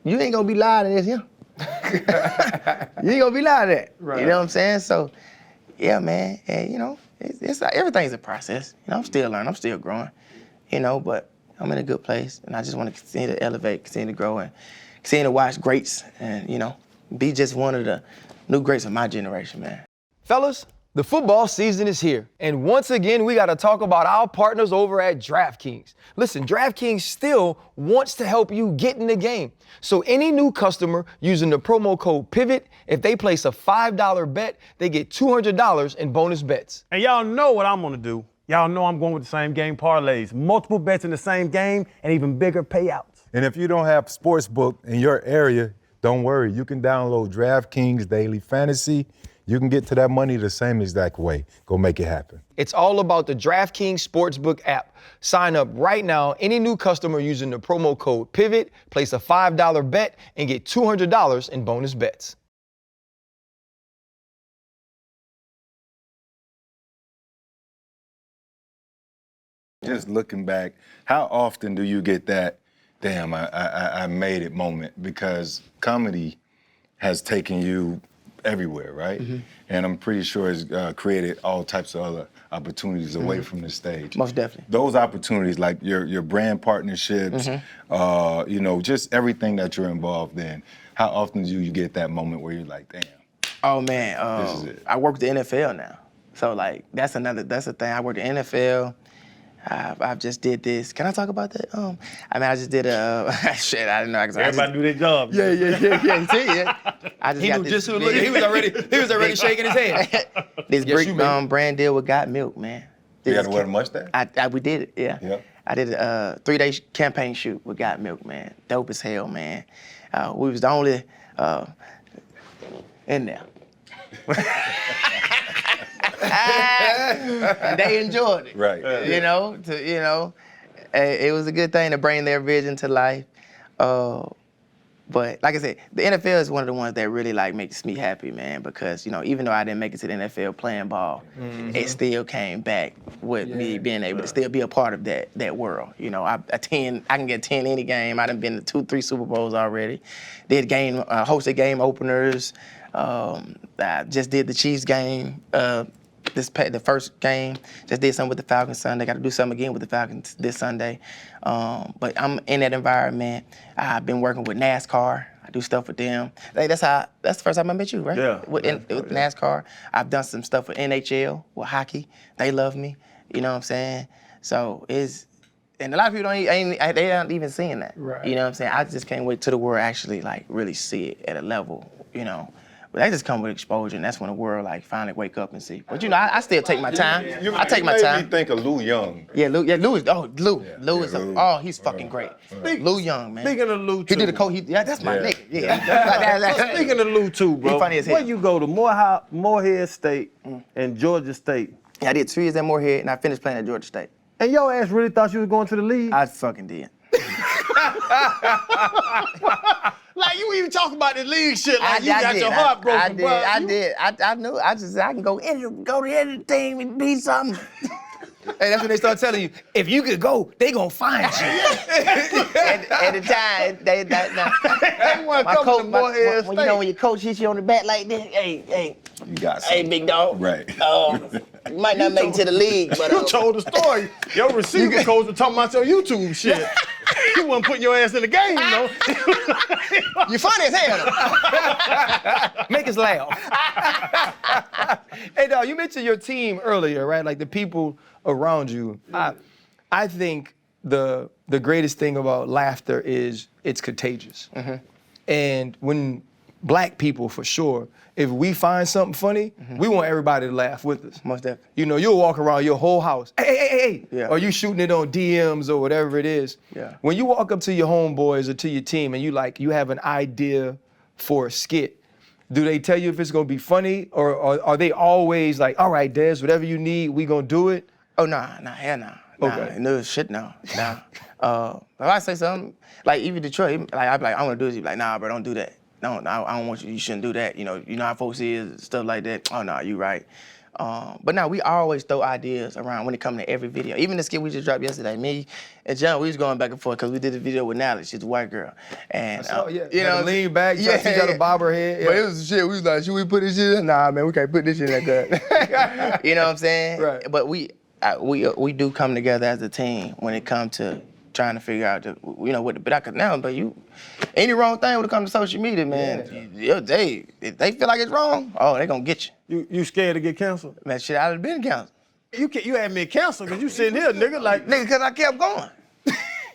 You ain't gonna be loud in this, yeah. You ain't gonna be loud in that. Right. You know what I'm saying? So, yeah, man. And, you know, it's everything's a process. You know, I'm still learning. I'm still growing. You know, but I'm in a good place, and I just want to continue to elevate, continue to grow, and continue to watch greats, and you know, be just one of the new greats of my generation, man. Fellas, the football season is here, and once again, we got to talk about our partners over at DraftKings. Listen, DraftKings still wants to help you get in the game. So any new customer using the promo code PIVOT, if they place a $5 bet, they get $200 in bonus bets. And y'all know what I'm gonna do. Y'all know I'm going with the same game parlays. Multiple bets in the same game and even bigger payouts. And if you don't have Sportsbook in your area, don't worry. You can download DraftKings Daily Fantasy. You can get to that money the same exact way. Go make it happen. It's all about the DraftKings Sportsbook app. Sign up right now. Any new customer using the promo code PIVOT, place a $5 bet, and get $200 in bonus bets. Just looking back, how often do you get that, damn, I made it moment? Because comedy has taken you everywhere, right? Mm-hmm. And I'm pretty sure it's created all types of other opportunities away from the stage. Most definitely. Those opportunities, like your brand partnerships, you know, just everything that you're involved in, how often do you get that moment where you're like, damn? Oh man, This is it. I work with the NFL now, so like that's the thing. I work the NFL. I've just did this. Can I talk about that? I mean, I just did a shit. I didn't know. Everybody do their job. Yeah. You see it? I just He got knew this just who looked. He was already shaking his head. this Yes, brick you may. brand deal with Got Milk, man. You got to wear the mustache? We did it, yeah. Yeah. I did a 3-day campaign shoot with Got Milk, man. Dope as hell, man. We was the only in there. And they enjoyed it. Right. You know, it was a good thing to bring their vision to life. But like I said, the NFL is one of the ones that really like makes me happy, man, because, you know, even though I didn't make it to the NFL playing ball, it still came back with me being able to still be a part of that world. You know, I can get 10 any game. I done been to 2-3 Super Bowls already. Hosted game openers. I just did the Chiefs game. The first game, just did something with the Falcons Sunday. Got to do something again with the Falcons this Sunday. But I'm in that environment. I've been working with NASCAR. I do stuff with them. That's the first time I met you, right? Yeah. With NASCAR. I've done some stuff with NHL, with hockey. They love me. You know what I'm saying? So and a lot of people they aren't even seeing that. Right. You know what I'm saying? I just can't wait till the world actually like really see it at a level, you know. But that just come with exposure, and that's when the world like finally wake up and see. But you know, I still take my time. I take my You made time. me think of Lou Young. Yeah, Lou is. Lou is. Lou. Oh, he's fucking great. Lou Young, man. Speaking of Lou, He too. did the coach. Yeah, that's my Yeah. nigga. Yeah. Speaking of Lou too, bro. He funny as hell. Where you go to Morehead State and Georgia State, Yeah, I did 2 years at Morehead, and I finished playing at Georgia State. and your ass really thought you was going to the league? I fucking did. Like you even talk about the league shit like I you got did. your heart broken, I did. bro. I did. I knew. I can go to any team and be something. Hey, that's when they start telling you, if you could go, they gonna find you. At the time, they wanna come to Morehead when you know when your coach hits you on the back like this, hey, You got hey, big dog. Right. You might not make it to the league, but You told the story. Your receiver coach was talking about your YouTube shit. He wasn't putting your ass in the game, you know. you funny as hell. Make us laugh. Hey, dog, you mentioned your team earlier, right? Like the people around you. I think the greatest thing about laughter is it's contagious. And when black people, for sure, if we find something funny, we want everybody to laugh with us. Most definitely. You know, you'll walk around your whole house, hey. Yeah. Or you shooting it on DMs or whatever it is. Yeah. When you walk up to your homeboys or to your team and you have an idea for a skit, do they tell you if it's gonna be funny, or are they always like, all right, Des, whatever you need, we gonna do it? Oh, nah, hell nah. Okay. No shit, no. Nah. If I say something, like even Detroit, like I be like, I wanna do this, he be like, nah, bro, don't do that. No, I don't want you shouldn't do that. You know how folks is, stuff like that. Oh, no, you right. But now we always throw ideas around when it comes to every video. Even the skit we just dropped yesterday, me and John, we was going back and forth because we did a video with Natalie. She's a white girl. And, you know, lean back, you gotta bob her head. But it was shit. We was like, should we put this shit in? Nah, man, we can't put this shit in that gut. You know what I'm saying? Right. But we do come together as a team when it comes to trying to figure out, what the, but I could now, but any wrong thing when it comes to social media, man, if they feel like it's wrong, they gonna get you. You scared to get canceled? Man, shit, I'd have been canceled. You had me canceled because you sitting here, nigga, like. Nigga, because I kept going.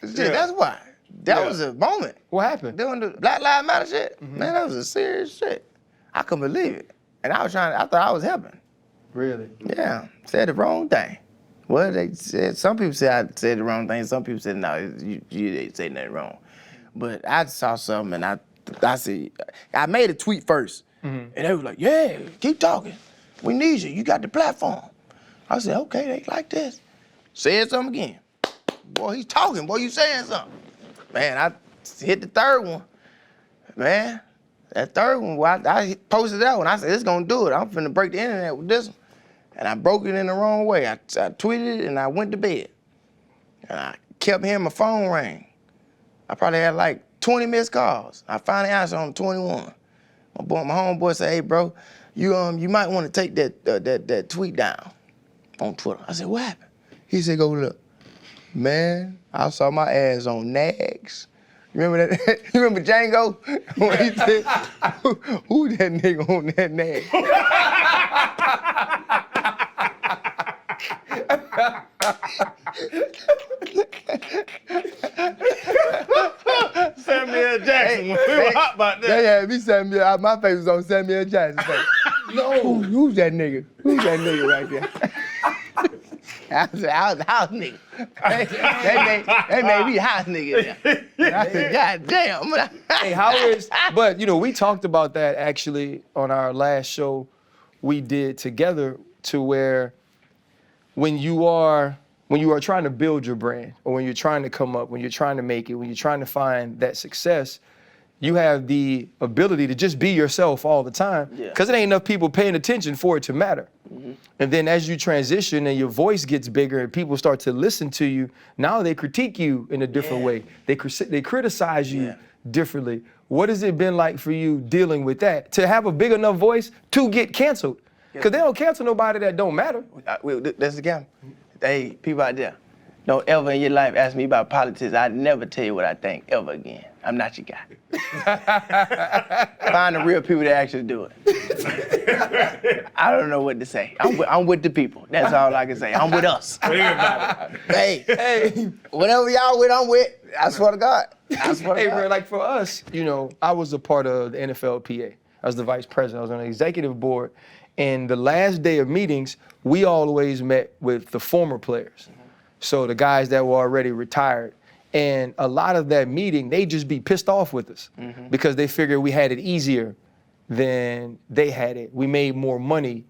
Shit, that's why. That was a moment. What happened? Doing the Black Lives Matter shit, man, that was a serious shit. I couldn't believe it. And I thought I was helping. Really? Yeah, said the wrong thing. Well, they said, some people said I said the wrong thing. Some people said, no, you didn't say nothing wrong. But I saw something and I said, I made a tweet first. And they was like, yeah, keep talking. We need you. You got the platform. I said, okay, they like this. Said something again. Boy, he's talking. Boy, you saying something. Man, I hit the third one. Man, that third one, I posted that one. I said, it's gonna do it. I'm finna break the internet with this one. And I broke it in the wrong way. I tweeted it and I went to bed. And I kept hearing my phone ring. I probably had like 20 missed calls. I finally answered on 21. My homeboy said, hey bro, you might want to take that tweet down on Twitter. I said, what happened? He said, go look. Man, I saw my ass on Nags. Remember that? You remember Django? When he said, who that nigga on that Nags? Samuel Jackson, we were hot about that. They had me Samuel, my face was on Samuel Jackson's face. No, who's that nigga? Who's that nigga right there? I was a house nigga. They made me a house nigga there. And I said, God damn. Hey, how is, but we talked about that actually on our last show we did together, to where when you are trying to build your brand, or when you're trying to come up, when you're trying to make it, when you're trying to find that success, you have the ability to just be yourself all the time, because it ain't enough people paying attention for it to matter. And then as you transition and your voice gets bigger and people start to listen to you, now they critique you in a different way. They criticize you differently. What has it been like for you dealing with that? To have a big enough voice to get canceled? Because they don't cancel nobody that don't matter. That's the game. Hey, people out there, don't ever in your life ask me about politics. I'd never tell you what I think ever again. I'm not your guy. Find the real people that actually do it. I don't know what to say. I'm with the people. That's all I can say. I'm with us. Hey, whatever y'all with, I'm with. I swear to God. Hey, bro, like for us, I was a part of the NFLPA. I was the vice president. I was on the executive board. And the last day of meetings, we always met with the former players. So the guys that were already retired. And a lot of that meeting, they just be pissed off with us because they figured we had it easier than they had it. We made more money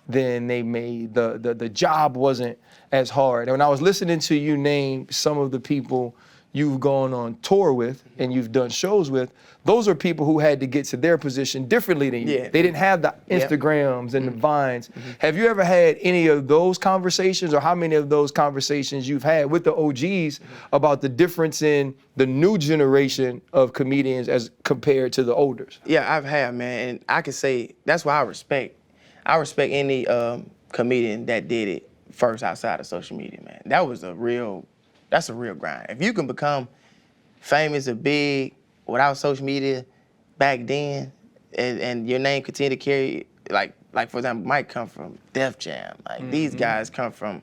than they made. The job wasn't as hard. And when I was listening to you name some of the people you've gone on tour with and you've done shows with, those are people who had to get to their position differently than you. Yeah. They didn't have the Yep. Instagrams and the Vines. Have you ever had any of those conversations, or how many of those conversations you've had with the OGs about the difference in the new generation of comedians as compared to the olders? Yeah, I've had, man, and I can say that's why I respect any comedian that did it first outside of social media, man. That's a real grind. If you can become famous or big without social media back then, and your name continue to carry, like for example, Mike come from Def Jam. Like these guys come from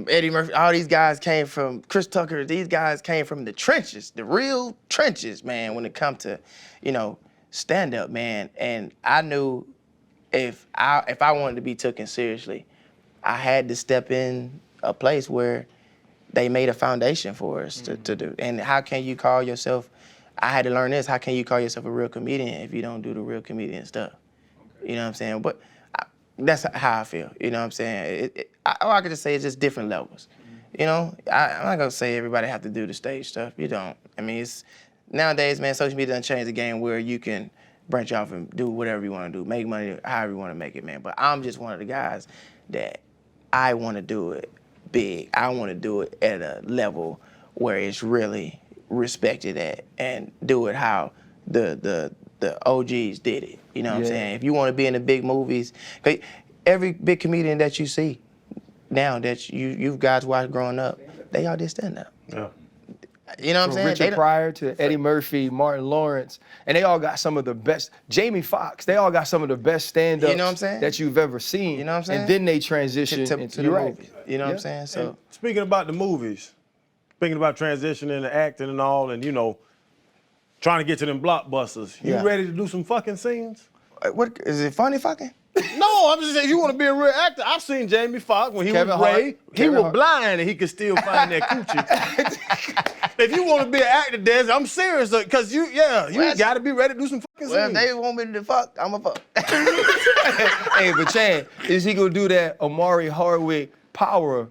Eddie Murphy. All these guys came from Chris Tucker. These guys came from the trenches, the real trenches, man. When it comes to, stand up, man. And I knew if I wanted to be taken seriously, I had to step in a place where they made a foundation for us to do. And how can you call yourself? I had to learn this. How can you call yourself a real comedian if you don't do the real comedian stuff? Okay. You know what I'm saying? But that's how I feel. You know what I'm saying? All I could just say is just different levels. I'm not gonna say everybody have to do the stage stuff. You don't. I mean, it's nowadays, man. Social media done changed the game where you can branch off and do whatever you want to do, make money however you want to make it, man. But I'm just one of the guys that I want to do it big. I want to do it at a level where it's really respected at, and do it how the OGs did it. You know what I'm saying? If you want to be in the big movies, every big comedian that you see now that you guys watched growing up, they all did stand up. Yeah. You know what I'm From saying? Richard Pryor to Eddie Murphy, Martin Lawrence, and they all got some of the best. Jamie Foxx, they all got some of the best stand-ups You know what I'm saying? that you've ever seen. You know what I'm saying? And then they transition to into the you're movies. You know what I'm saying? So And speaking about the movies, speaking about transitioning to acting and all, and trying to get to them blockbusters. You Yeah. ready to do some fucking scenes? what is it funny fucking? No, I'm just saying, if you want to be a real actor, I've seen Jamie Foxx when he Kevin was Hart. Ray. He Kevin was Hart. blind and he could still find that coochie. If you want to be an actor, Desi, I'm serious, because you got to be ready to do some fucking Well, if scenes. they want me to fuck, I'm a fuck. Hey, but Chan, is he gonna do that Amari Hardwick power?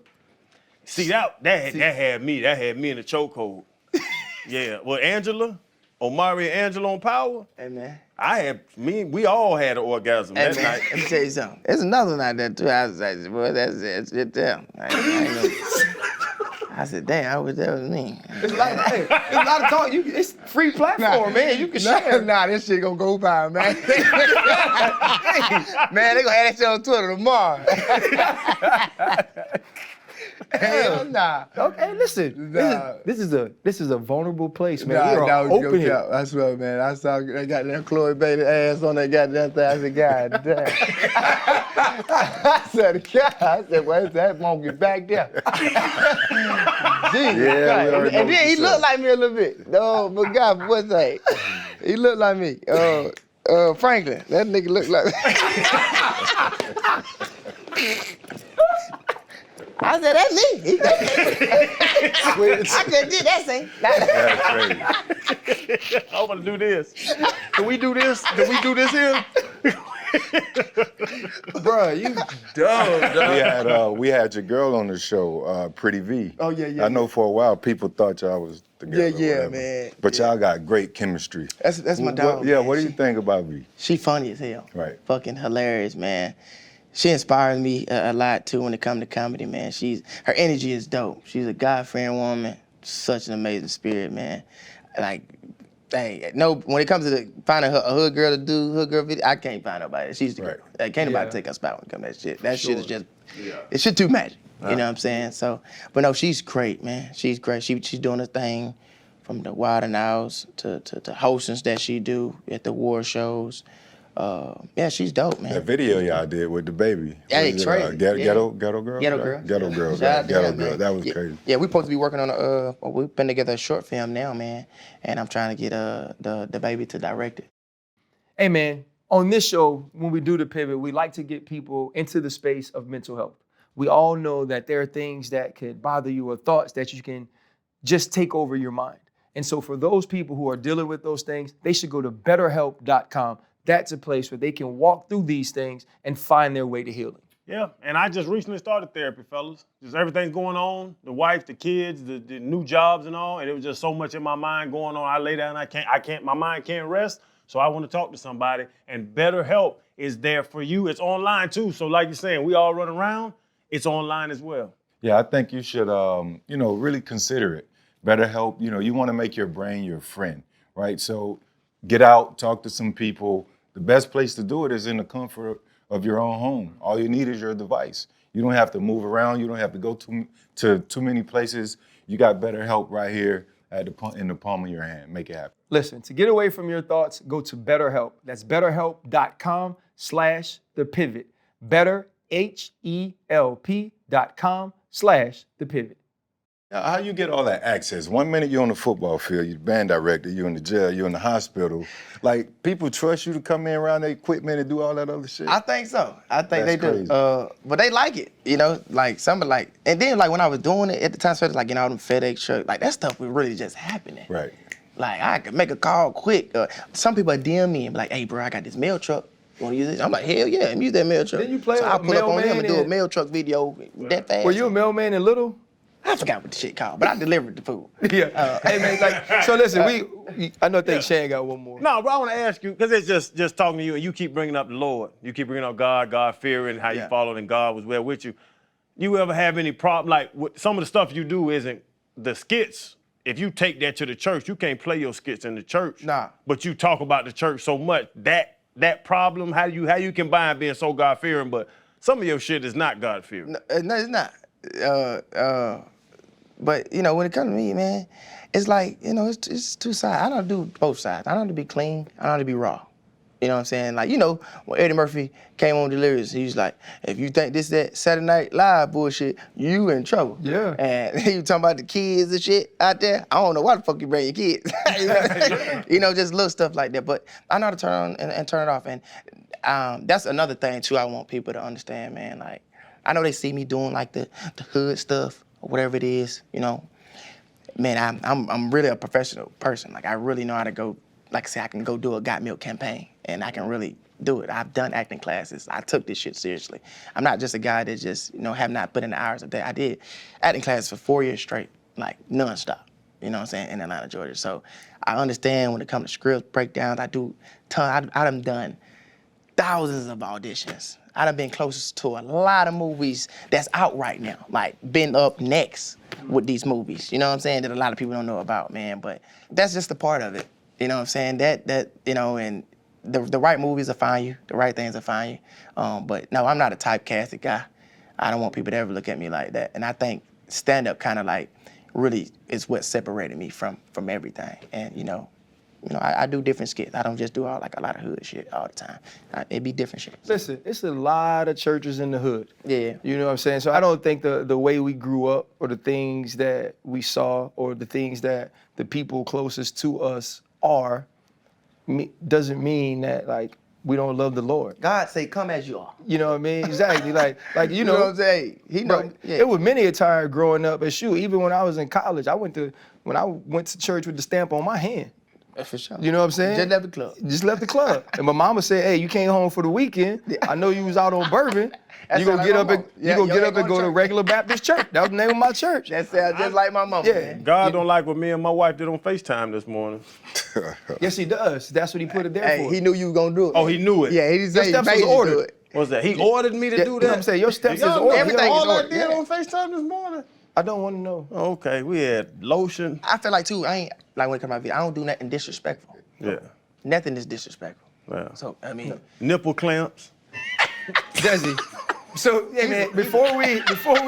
See, that had me in the chokehold. Yeah, well, Omari and Angela on Power, Hey, man. we all had an orgasm Hey, that man, night. let me tell you something. There's another one out there, too. I was like, boy, that's it there. I said, damn, I wish that was me. There's a lot of talk. It's free platform, man. You can share. Nah, this shit gonna go by, man. Man, they gonna have that shit on Twitter tomorrow. Hell nah. Okay, listen. Nah. This is a vulnerable place, man. We're that was open here. joke. I swear, man. I saw that goddamn Chloe Bailey ass on that goddamn thing. I said, God damn. I said, well, that monkey back there. Jesus Yeah, we Christ. already know And what then he you looked said. like me a little bit. No, but God, what's that? He looked like me. Franklin. That nigga looked like I said, that's me. I couldn't do that thing. That's crazy. I want to do this. Can we do this? Can we do this here? Bruh, you dumb, dog. We had your girl on the show, Pretty V. Oh, yeah, I know for a while people thought y'all was together. Yeah, or whatever. man. But y'all got great chemistry. That's my dog. Yeah, man. what do you think about V? She funny as hell. Right. Fucking hilarious, man. She inspires me a lot too when it comes to comedy, man. Her energy is dope. She's a God-fearing woman. Such an amazing spirit, man. Like, hey, no, when it comes to finding a hood girl to do hood girl video, I can't find nobody. She's the girl. Like, can't nobody take her spot when it comes to that shit. That shit is just, it's shit too magic. You know what I'm saying? So, but no, she's great, man. She's great. She's doing her thing from the Wild and Owls to hostings that she do at the war shows. Yeah, she's dope, man. That video y'all did with the baby. Yeah, Was it, crazy. Ghetto Girl? Ghetto Girl. Ghetto Girl. Shout out to Ghetto her, Girl. man. That was Yeah. crazy. Yeah, we're supposed to be working on we've been together a short film now, man. And I'm trying to get the baby to direct it. Hey, man, on this show, when we do the pivot, we like to get people into the space of mental health. We all know that there are things that could bother you or thoughts that you can just take over your mind. And so for those people who are dealing with those things, they should go to betterhelp.com. That's a place where they can walk through these things and find their way to healing. Yeah, and I just recently started therapy, fellas. Just everything's going on, the wife, the kids, the new jobs and all, and it was just so much in my mind going on. I lay down, my mind can't rest, so I want to talk to somebody, and BetterHelp is there for you. It's online too, so like you're saying, we all run around, it's online as well. Yeah, I think you should, really consider it. BetterHelp, you want to make your brain your friend, right? So get out, talk to some people. The best place to do it is in the comfort of your own home. All you need is your device. You don't have to move around. You don't have to go to too many places. You got BetterHelp right here in the palm of your hand. Make it happen. Listen, to get away from your thoughts, go to BetterHelp. That's betterhelp.com/thepivot. BetterHelp.com/thepivot. Now, how you get all that access? 1 minute you're on the football field, you're the band director, you're in the jail, you're in the hospital. Like, people trust you to come in around their equipment and do all that other shit? I think so. I think That's they do. crazy. But they like it, like some are like, and then like when I was doing it at the time, especially like all them FedEx trucks, like that stuff was really just happening. Right. Like I could make a call quick. Some people DM me and be like, "Hey, bro, I got this mail truck. You wanna use it?" I'm like, "Hell yeah, use that mail truck." Didn't you play so a I pull up on them mailman and do a and- mail truck video that fast. Were you a mailman in Little? I forgot what the shit called, but I delivered the food. Yeah. Hey man, so listen, I think Shane got one more. No, but I want to ask you, because it's just talking to you, and you keep bringing up the Lord. You keep bringing up God fearing, how you Yeah. followed and God was well with you. You ever have any problem, like with some of the stuff you do isn't the skits, if you take that to the church, you can't play your skits in the church. Nah. But you talk about the church so much, that problem, how you combine being so God fearing, but some of your shit is not God fearing. No, it's not. But when it comes to me, man, it's like it's two sides. I don't do both sides. I don't have to be clean. I don't have to be raw. You know what I'm saying? Like when Eddie Murphy came on Delirious, he was like, "If you think this that Saturday Night Live bullshit, you in trouble." Yeah. And he was talking about the kids and shit out there. I don't know why the fuck you bring your kids. Just little stuff like that. But I know how to turn on and turn it off. And that's another thing too. I want people to understand, man. Like I know they see me doing like the hood stuff or whatever it is. Man, I'm really a professional person. Like I really know how to go. Like I said, I can go do a Got Milk campaign, and I can really do it. I've done acting classes. I took this shit seriously. I'm not just a guy that just, have not put in the hours a day. I did acting classes for 4 years straight, like nonstop, in Atlanta, Georgia. So I understand when it comes to script breakdowns. I done done thousands of auditions. I done been close to a lot of movies that's out right now, like been up next with these movies, that a lot of people don't know about, man. But that's just a part of it. You know what I'm saying? And the right movies will find you. The right things will find you. But no, I'm not a typecasted guy. I don't want people to ever look at me like that. And I think stand-up kind of like really is what separated me from everything. And, I do different skits. I don't just do a lot of hood shit all the time. It be different shit. Listen, it's a lot of churches in the hood. Yeah. You know what I'm saying? So I don't think the way we grew up or the things that we saw or the things that the people closest to us doesn't mean that like we don't love the Lord. God say, come as you are. You know what I mean? Exactly. like You know what I'm saying? He know. Bro, Yeah. it was many a time growing up, and shoot, even when I was in college, when I went to church with the stamp on my hand. For sure. You know what I'm saying? Just left the club. Just left the club. And my mama said, "Hey, you came home for the weekend. I know you was out on Bourbon. That You gonna sound get like up my and mama. Yeah, you gonna yo, get ain't up and going go to to church. regular Baptist church. That was the name of my church. That sounds just like my mama. Yeah. Man. God don't like what me and my wife did on FaceTime this morning. Yes, he does. That's what he put it there Hey, for. he knew you was gonna do it. Oh, he knew it. Yeah, he didn't Your say steps he was made you do ordered. it. What's that? He ordered me to Yeah, do you know that. what I'm saying? Your steps is Y'all know ordered. everything all is I ordered, did yeah. on FaceTime this morning. I don't want to know. Okay, we had lotion. I feel like too. I ain't like when it comes to my video. I don't do nothing disrespectful. Yeah. Nothing is disrespectful. Yeah. So I mean, Nipple clamps. Desi. So, hey man, before we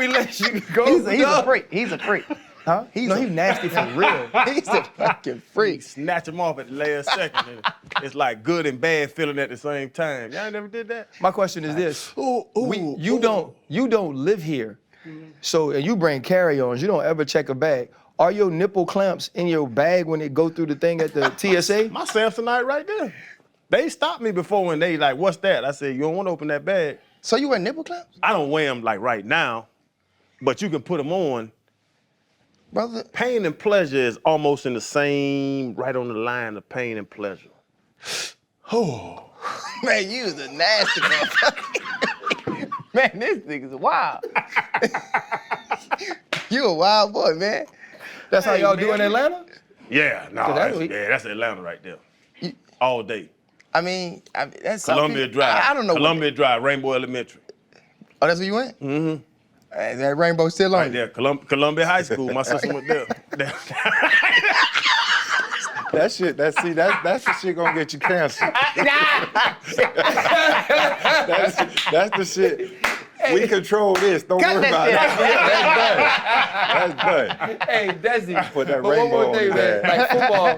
let you go, he's a freak. He's a freak. Huh? He's nasty for real. He's a fucking freak. Snatch them off at the last second. And it's like good and bad feeling at the same time. Y'all never did that? My question is this: Ooh, you don't live here, so and you bring carry-ons. You don't ever check a bag. Are your nipple clamps in your bag when it go through the thing at the TSA? My Samsonite right there. They stopped me before when they like, what's that? I said, you don't want to open that bag. So you wear nipple clamps, I don't wear them like right now, but you can put them on. brother? Pain and pleasure is almost in the same, right on the line of pain and pleasure. Man, you was a nasty motherfucker. Man, this nigga's wild. You a wild boy, man. That's how Hey, y'all do man. in Atlanta? Yeah, no, that's what that's Atlanta right there. All day. I mean, that's some Columbia people- Drive. I don't know. Columbia Drive, Rainbow Elementary. Oh, that's where you went? Mm-hmm. Is that rainbow still on Right there, Columbia High School. My sister went there. That shit, that's the shit gonna get you canceled. That's the shit. We control this. Don't Cut worry that about shit it. That's done. Hey, Desi. Put that but one rainbow more thing, on man. there. Like football,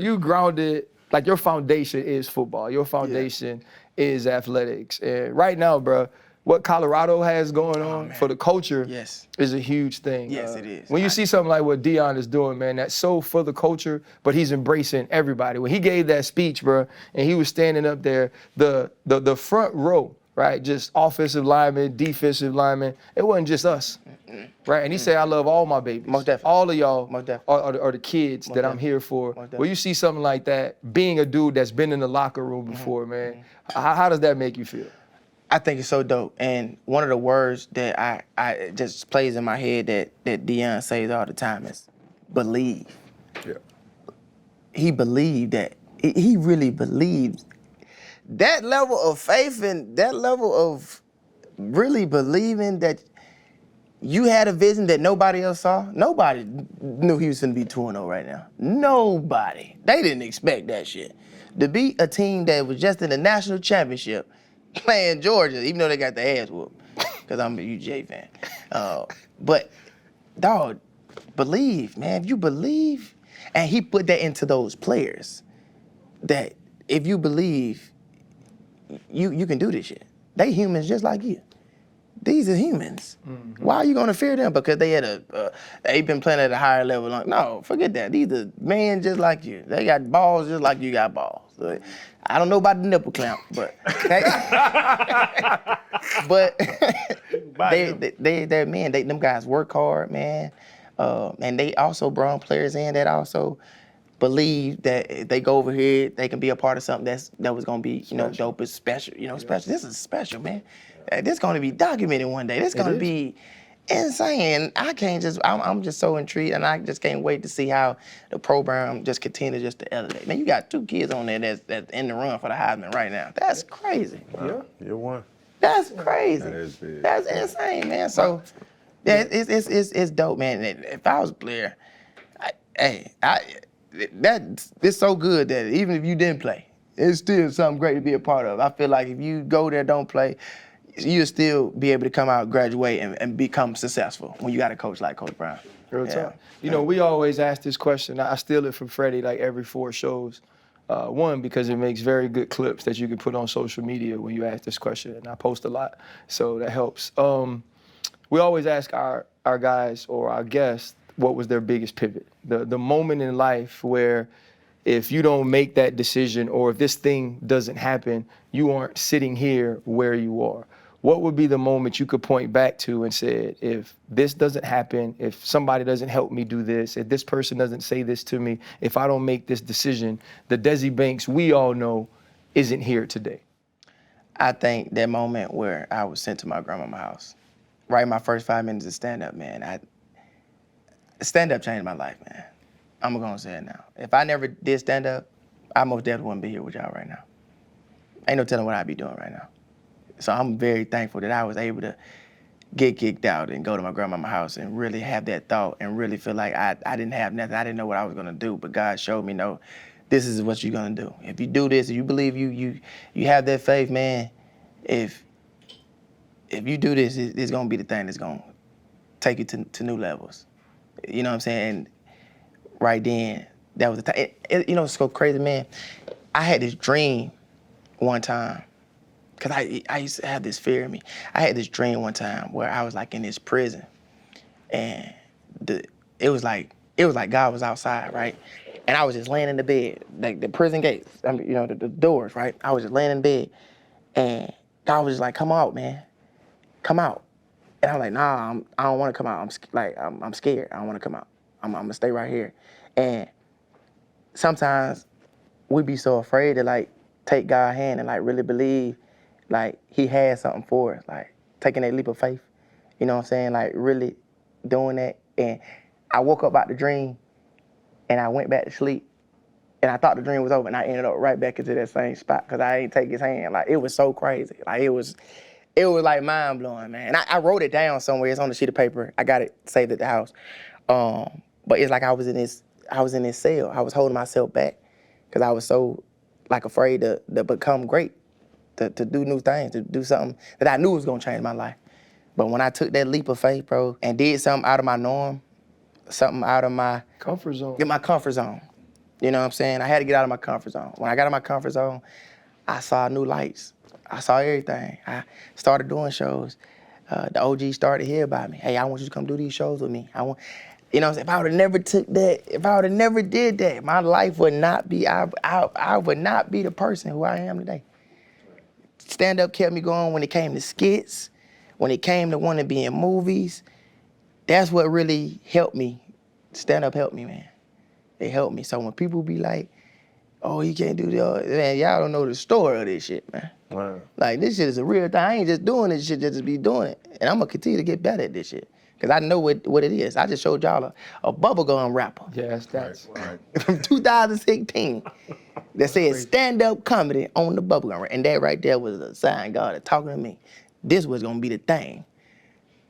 you grounded. Like your foundation is football. Your foundation is athletics. And right now, bro, what Colorado has going on for the culture Yes. is a huge thing. Yes, it is. When you see something like what Deion is doing, man, that's so for the culture, but he's embracing everybody. When he gave that speech, bro, and he was standing up there, the front row, right, just offensive linemen, defensive linemen, it wasn't just us, right? And he said, I love all my babies. Most definitely. All of y'all Most definitely. are the kids that I'm here for. definitely. When you see something like that, being a dude that's been in the locker room before, man, how does that make you feel? I think it's so dope. And one of the words that I just plays in my head that Deion says all the time is believe. Yeah. He believed that. He really believed. That level of faith and that level of really believing that you had a vision that nobody else saw. Nobody knew he was going to be 2-0 right now. Nobody. They didn't expect that shit. To beat a team that was just in the national championship playing Georgia, even though they got their ass whooped, because I'm a UJ fan. But, dog, believe, man. If you believe, and he put that into those players, that if you believe, you can do this shit. They humans just like you. These are humans. Why are you gonna fear them? Because they had they been playing at a higher level. No, forget that. These are men just like you. They got balls just like you got balls. So, I don't know about the nipple clamp, but they're men. Them guys work hard, man. And they also brought players in that also believe that if they go over here, they can be a part of something that was gonna be, dope, is special. Special. This is special, man. This is gonna be documented one day. This is gonna be insane. I'm just so intrigued, and I just can't wait to see how the program just continues just to elevate. Man, you got 2 kids on there that's in the run for the Heisman right now. That's crazy. Yeah, you're one. That's crazy. That is big. That's insane, man. So, yeah, it's dope, man. If I was a player, it's so good that even if you didn't play, it's still something great to be a part of. I feel like if you go there, don't play, you'll still be able to come out, graduate, and become successful when you got a coach like Coach Brown. Real talk. We always ask this question. I steal it from Freddie like every 4 shows. One, because it makes very good clips that you can put on social media when you ask this question, and I post a lot, so that helps. We always ask our guys or our guests what was their biggest pivot, the moment in life where if you don't make that decision or if this thing doesn't happen, you aren't sitting here where you are. What would be the moment you could point back to and say, if this doesn't happen, if somebody doesn't help me do this, if this person doesn't say this to me, if I don't make this decision, the Desi Banks we all know isn't here today? I think that moment where I was sent to my grandmama's house, right, my first 5 minutes of stand-up, man, stand-up changed my life, man. I'm gonna say it now. If I never did stand-up, I most definitely wouldn't be here with y'all right now. Ain't no telling what I'd be doing right now. So I'm very thankful that I was able to get kicked out and go to my grandmama's house and really have that thought and really feel like I didn't have nothing. I didn't know what I was gonna do, but God showed me, no, this is what you're gonna do. If you do this, if you believe you have that faith, man, if you do this, it's gonna be the thing that's gonna take you to new levels. You know what I'm saying? And right then, that was the time. It's so crazy, man. I had this dream one time, because I used to have this fear in me. I had this dream one time where I was like in this prison, and it was like God was outside, right? And I was just laying in the bed, like the prison gates, the doors, right? I was just laying in bed, and God was just like, come out, man. Come out. And I'm like, nah, I don't want to come out. I'm scared. I don't want to come out. I'm gonna stay right here. And sometimes we be so afraid to like take God's hand and like really believe like he had something for us, like taking that leap of faith. You know what I'm saying? Like really doing that. And I woke up out the dream and I went back to sleep. And I thought the dream was over, and I ended up right back into that same spot because I ain't take his hand. Like, it was so crazy. Like, it was like mind-blowing, man. And I wrote it down somewhere. It's on a sheet of paper. I got it saved at the house. But it's like I was in this cell. I was holding myself back because I was so, like, afraid to become great, to do new things, to do something that I knew was going to change my life. But when I took that leap of faith, bro, and did something out of my norm, something out of my Comfort zone. my comfort zone. You know what I'm saying? I had to get out of my comfort zone. When I got out of my comfort zone, I saw new lights. I saw everything. I started doing shows. The OG started to hear about me. Hey, I want you to come do these shows with me. You know what I'm saying? If I would have never took that, if I would have never did that, my life would not be, I would not be the person who I am today. Stand-up kept me going when it came to skits, when it came to wanting to be in movies. That's what really helped me. Stand-up helped me, man. It helped me. So when people be like, oh, you can't do that, man, y'all don't know the story of this shit, man. Wow. Like, this shit is a real thing. I ain't just doing this shit just to be doing it. And I'm gonna continue to get better at this shit. Cause I know what it is. I just showed y'all a bubblegum rapper Yes, that's from 2016 that said stand-up comedy on the bubblegum. And that right there was a sign God is talking to me. This was gonna be the thing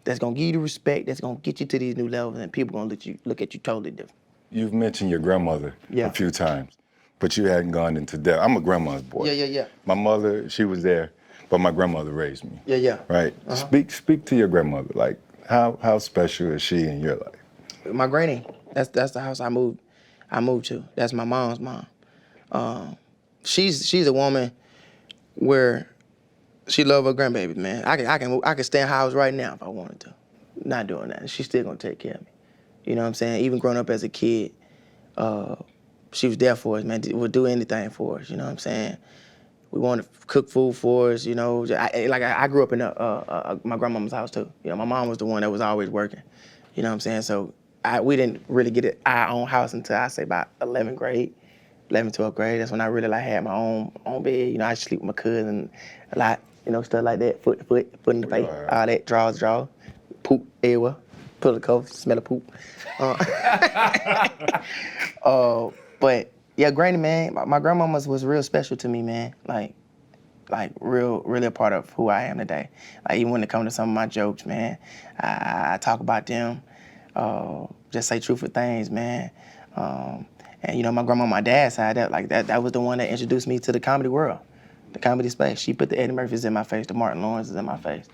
that's gonna give you the respect, that's gonna get you to these new levels, and people gonna look at you totally different. You've mentioned your grandmother Yeah. a few times, but you hadn't gone into depth. I'm a grandma's boy. Yeah. My mother, she was there, but my grandmother raised me. Yeah. Right? Speak to your grandmother. Like, how special is she in your life? My granny, that's the house I moved to. That's my mom's mom. She's a woman where she love her grandbabies, man. I can stay in house right now if I wanted to. Not doing that. She's still gonna take care of me. You know what I'm saying? Even growing up as a kid, she was there for us, man. Would do anything for us. You know what I'm saying? We wanted to cook food for us. You know, I grew up in my grandmama's house too. You know, my mom was the one that was always working. You know what I'm saying? So we didn't really get our own house until I say about 11th grade, 11th, 12th grade. That's when I really had my own bed. You know, I sleep with my cousin a lot. You know, stuff like that. Foot in the face, all that. Draws, poop everywhere. Pull the cover, smell of poop. But yeah, granny, man, my grandmama was real special to me, man. Like really a part of who I am today. Like even when it comes to some of my jokes, man, I talk about them. Just say truthful things, man. And you know, my grandma on my dad's side, that was the one that introduced me to the comedy world, the comedy space. She put the Eddie Murphys in my face, the Martin Lawrences in my face.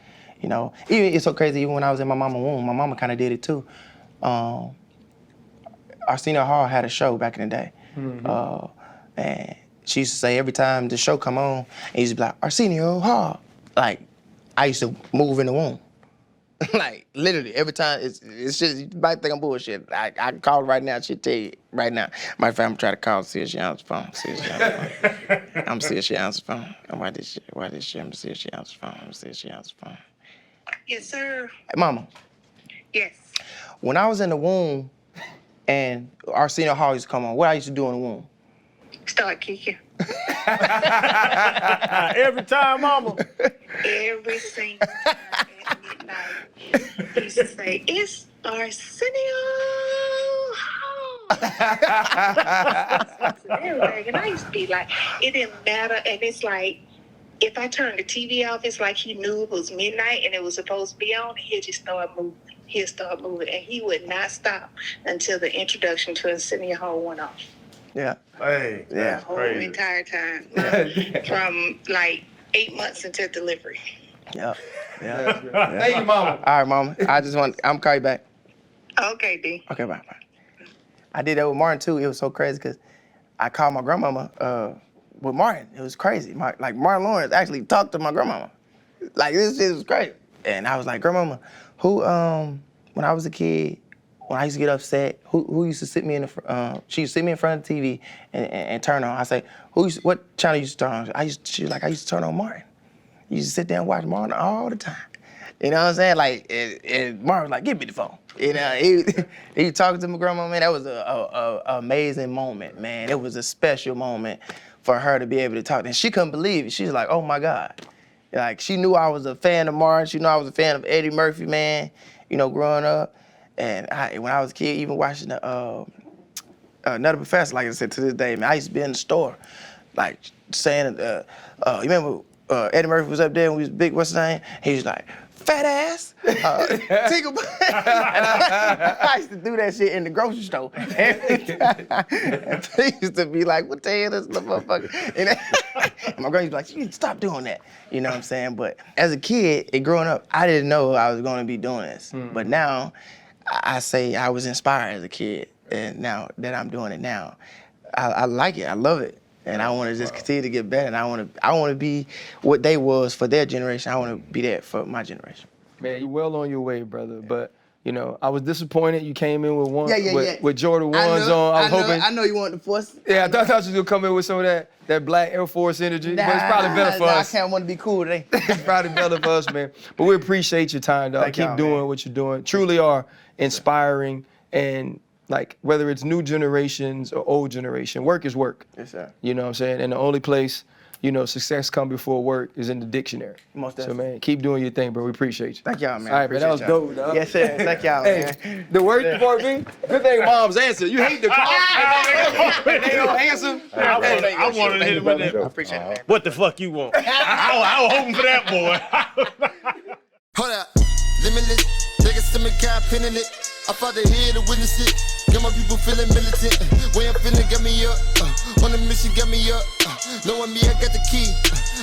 You know, it's so crazy. Even when I was in my mama's womb, my mama kind of did it too. Arsenio Hall had a show back in the day, and she used to say every time the show come on, and used to be like, Arsenio Hall. Like, I used to move in the womb. Like, literally, every time, it's just, you might think I'm bullshit. I can call her right now, she'll tell you right now. My family try to call, see if she answers the phone, I'm see if she answers the phone. Why this shit, I'm see if she answers the phone, Yes, sir. Hey, mama. Yes. When I was in the womb and Arsenio Hall used to come on, what I used to do in the womb? Start kicking. Every time, mama. Every single time at midnight. He used to say, it's Arsenio Hall. And I used to be like, it didn't matter. And it's like, if I turned the TV off, it's like he knew it was midnight and it was supposed to be on, and he'll just start moving. He'll start moving, and he would not stop until the introduction to Arsenio Hall went off. Yeah. Hey, Yeah. that's The whole crazy. entire time. From like 8 months until delivery. Yeah. Thank you, mama. All right, mama. I'm call you back. Okay, D. Okay, bye. I did that with Martin too. It was so crazy because I called my grandmama with Martin. It was crazy. Martin Lawrence actually talked to my grandmama. Like, this shit was crazy. And I was like, grandmama, who, when I was a kid, when I used to get upset, who used to sit me in the, she used to sit me in front of the TV and turn on. I say, what channel you used to turn on? She was like, I used to turn on Martin. You used to sit there and watch Martin all the time. You know what I'm saying? Like, and Martin was like, give me the phone. You know, he talking to my grandma, man. That was a amazing moment, man. It was a special moment for her to be able to talk. And she couldn't believe it. She was like, oh my God. Like, she knew I was a fan of Martin. She knew I was a fan of Eddie Murphy, man, you know, growing up. And when I was a kid, even watching the Nutty Professor, like I said, to this day, man, I used to be in the store, like, saying, you remember Eddie Murphy was up there when we was big, what's his name? He was like, fat ass, tickle. I used to do that shit in the grocery store every time. And they used to be like, what the hell is this little motherfucker? And my girl used to be like, you need to stop doing that. You know what I'm saying? But as a kid, growing up, I didn't know I was going to be doing this. But now, I say I was inspired as a kid. And now that I'm doing it now, I like it, I love it. And I want to just continue to get better. And I want to be what they was for their generation. I want to be that for my generation. Man, you're well on your way, brother. But you know, I was disappointed you came in with one Yeah. with Jordan 1s on. I was hoping. I know you wanted to force. Yeah, I thought you was gonna come in with some of that black Air Force energy. But it's probably better for us. I can't want to be cool today. It's probably better for us, man. But we appreciate your time, dog. Thank Keep y'all, doing man. what you're doing. Truly are inspiring, and like whether it's new generations or old generation, work is work. Yes, sir. You know what I'm saying? And the only place, you know, success come before work is in the dictionary. Most So definitely. man, keep doing your thing, bro. We appreciate you. Thank y'all, man. All right, man. That was Appreciate y'all. dope, dog. Yes, sir. Thank y'all, man. Hey, the worst part being, good thing mom's answer. You hate the call. They don't answer. I wanted to hit him with that. I appreciate it, man. What the fuck you want? I was hoping for that, boy. Hold up, limitless. Niggas to me, got pinning it. I fought the head to witness it. Got my people feeling militant. Way I'm feeling, got me up. On the mission, got me up. Knowing me, I got the key.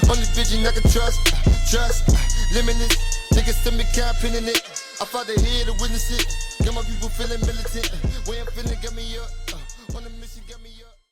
Only vision I can trust. Trust, limitless. Niggas to me, got pinning it. I fought the head to witness it. Got my people feeling militant. Way I'm feeling, got me up.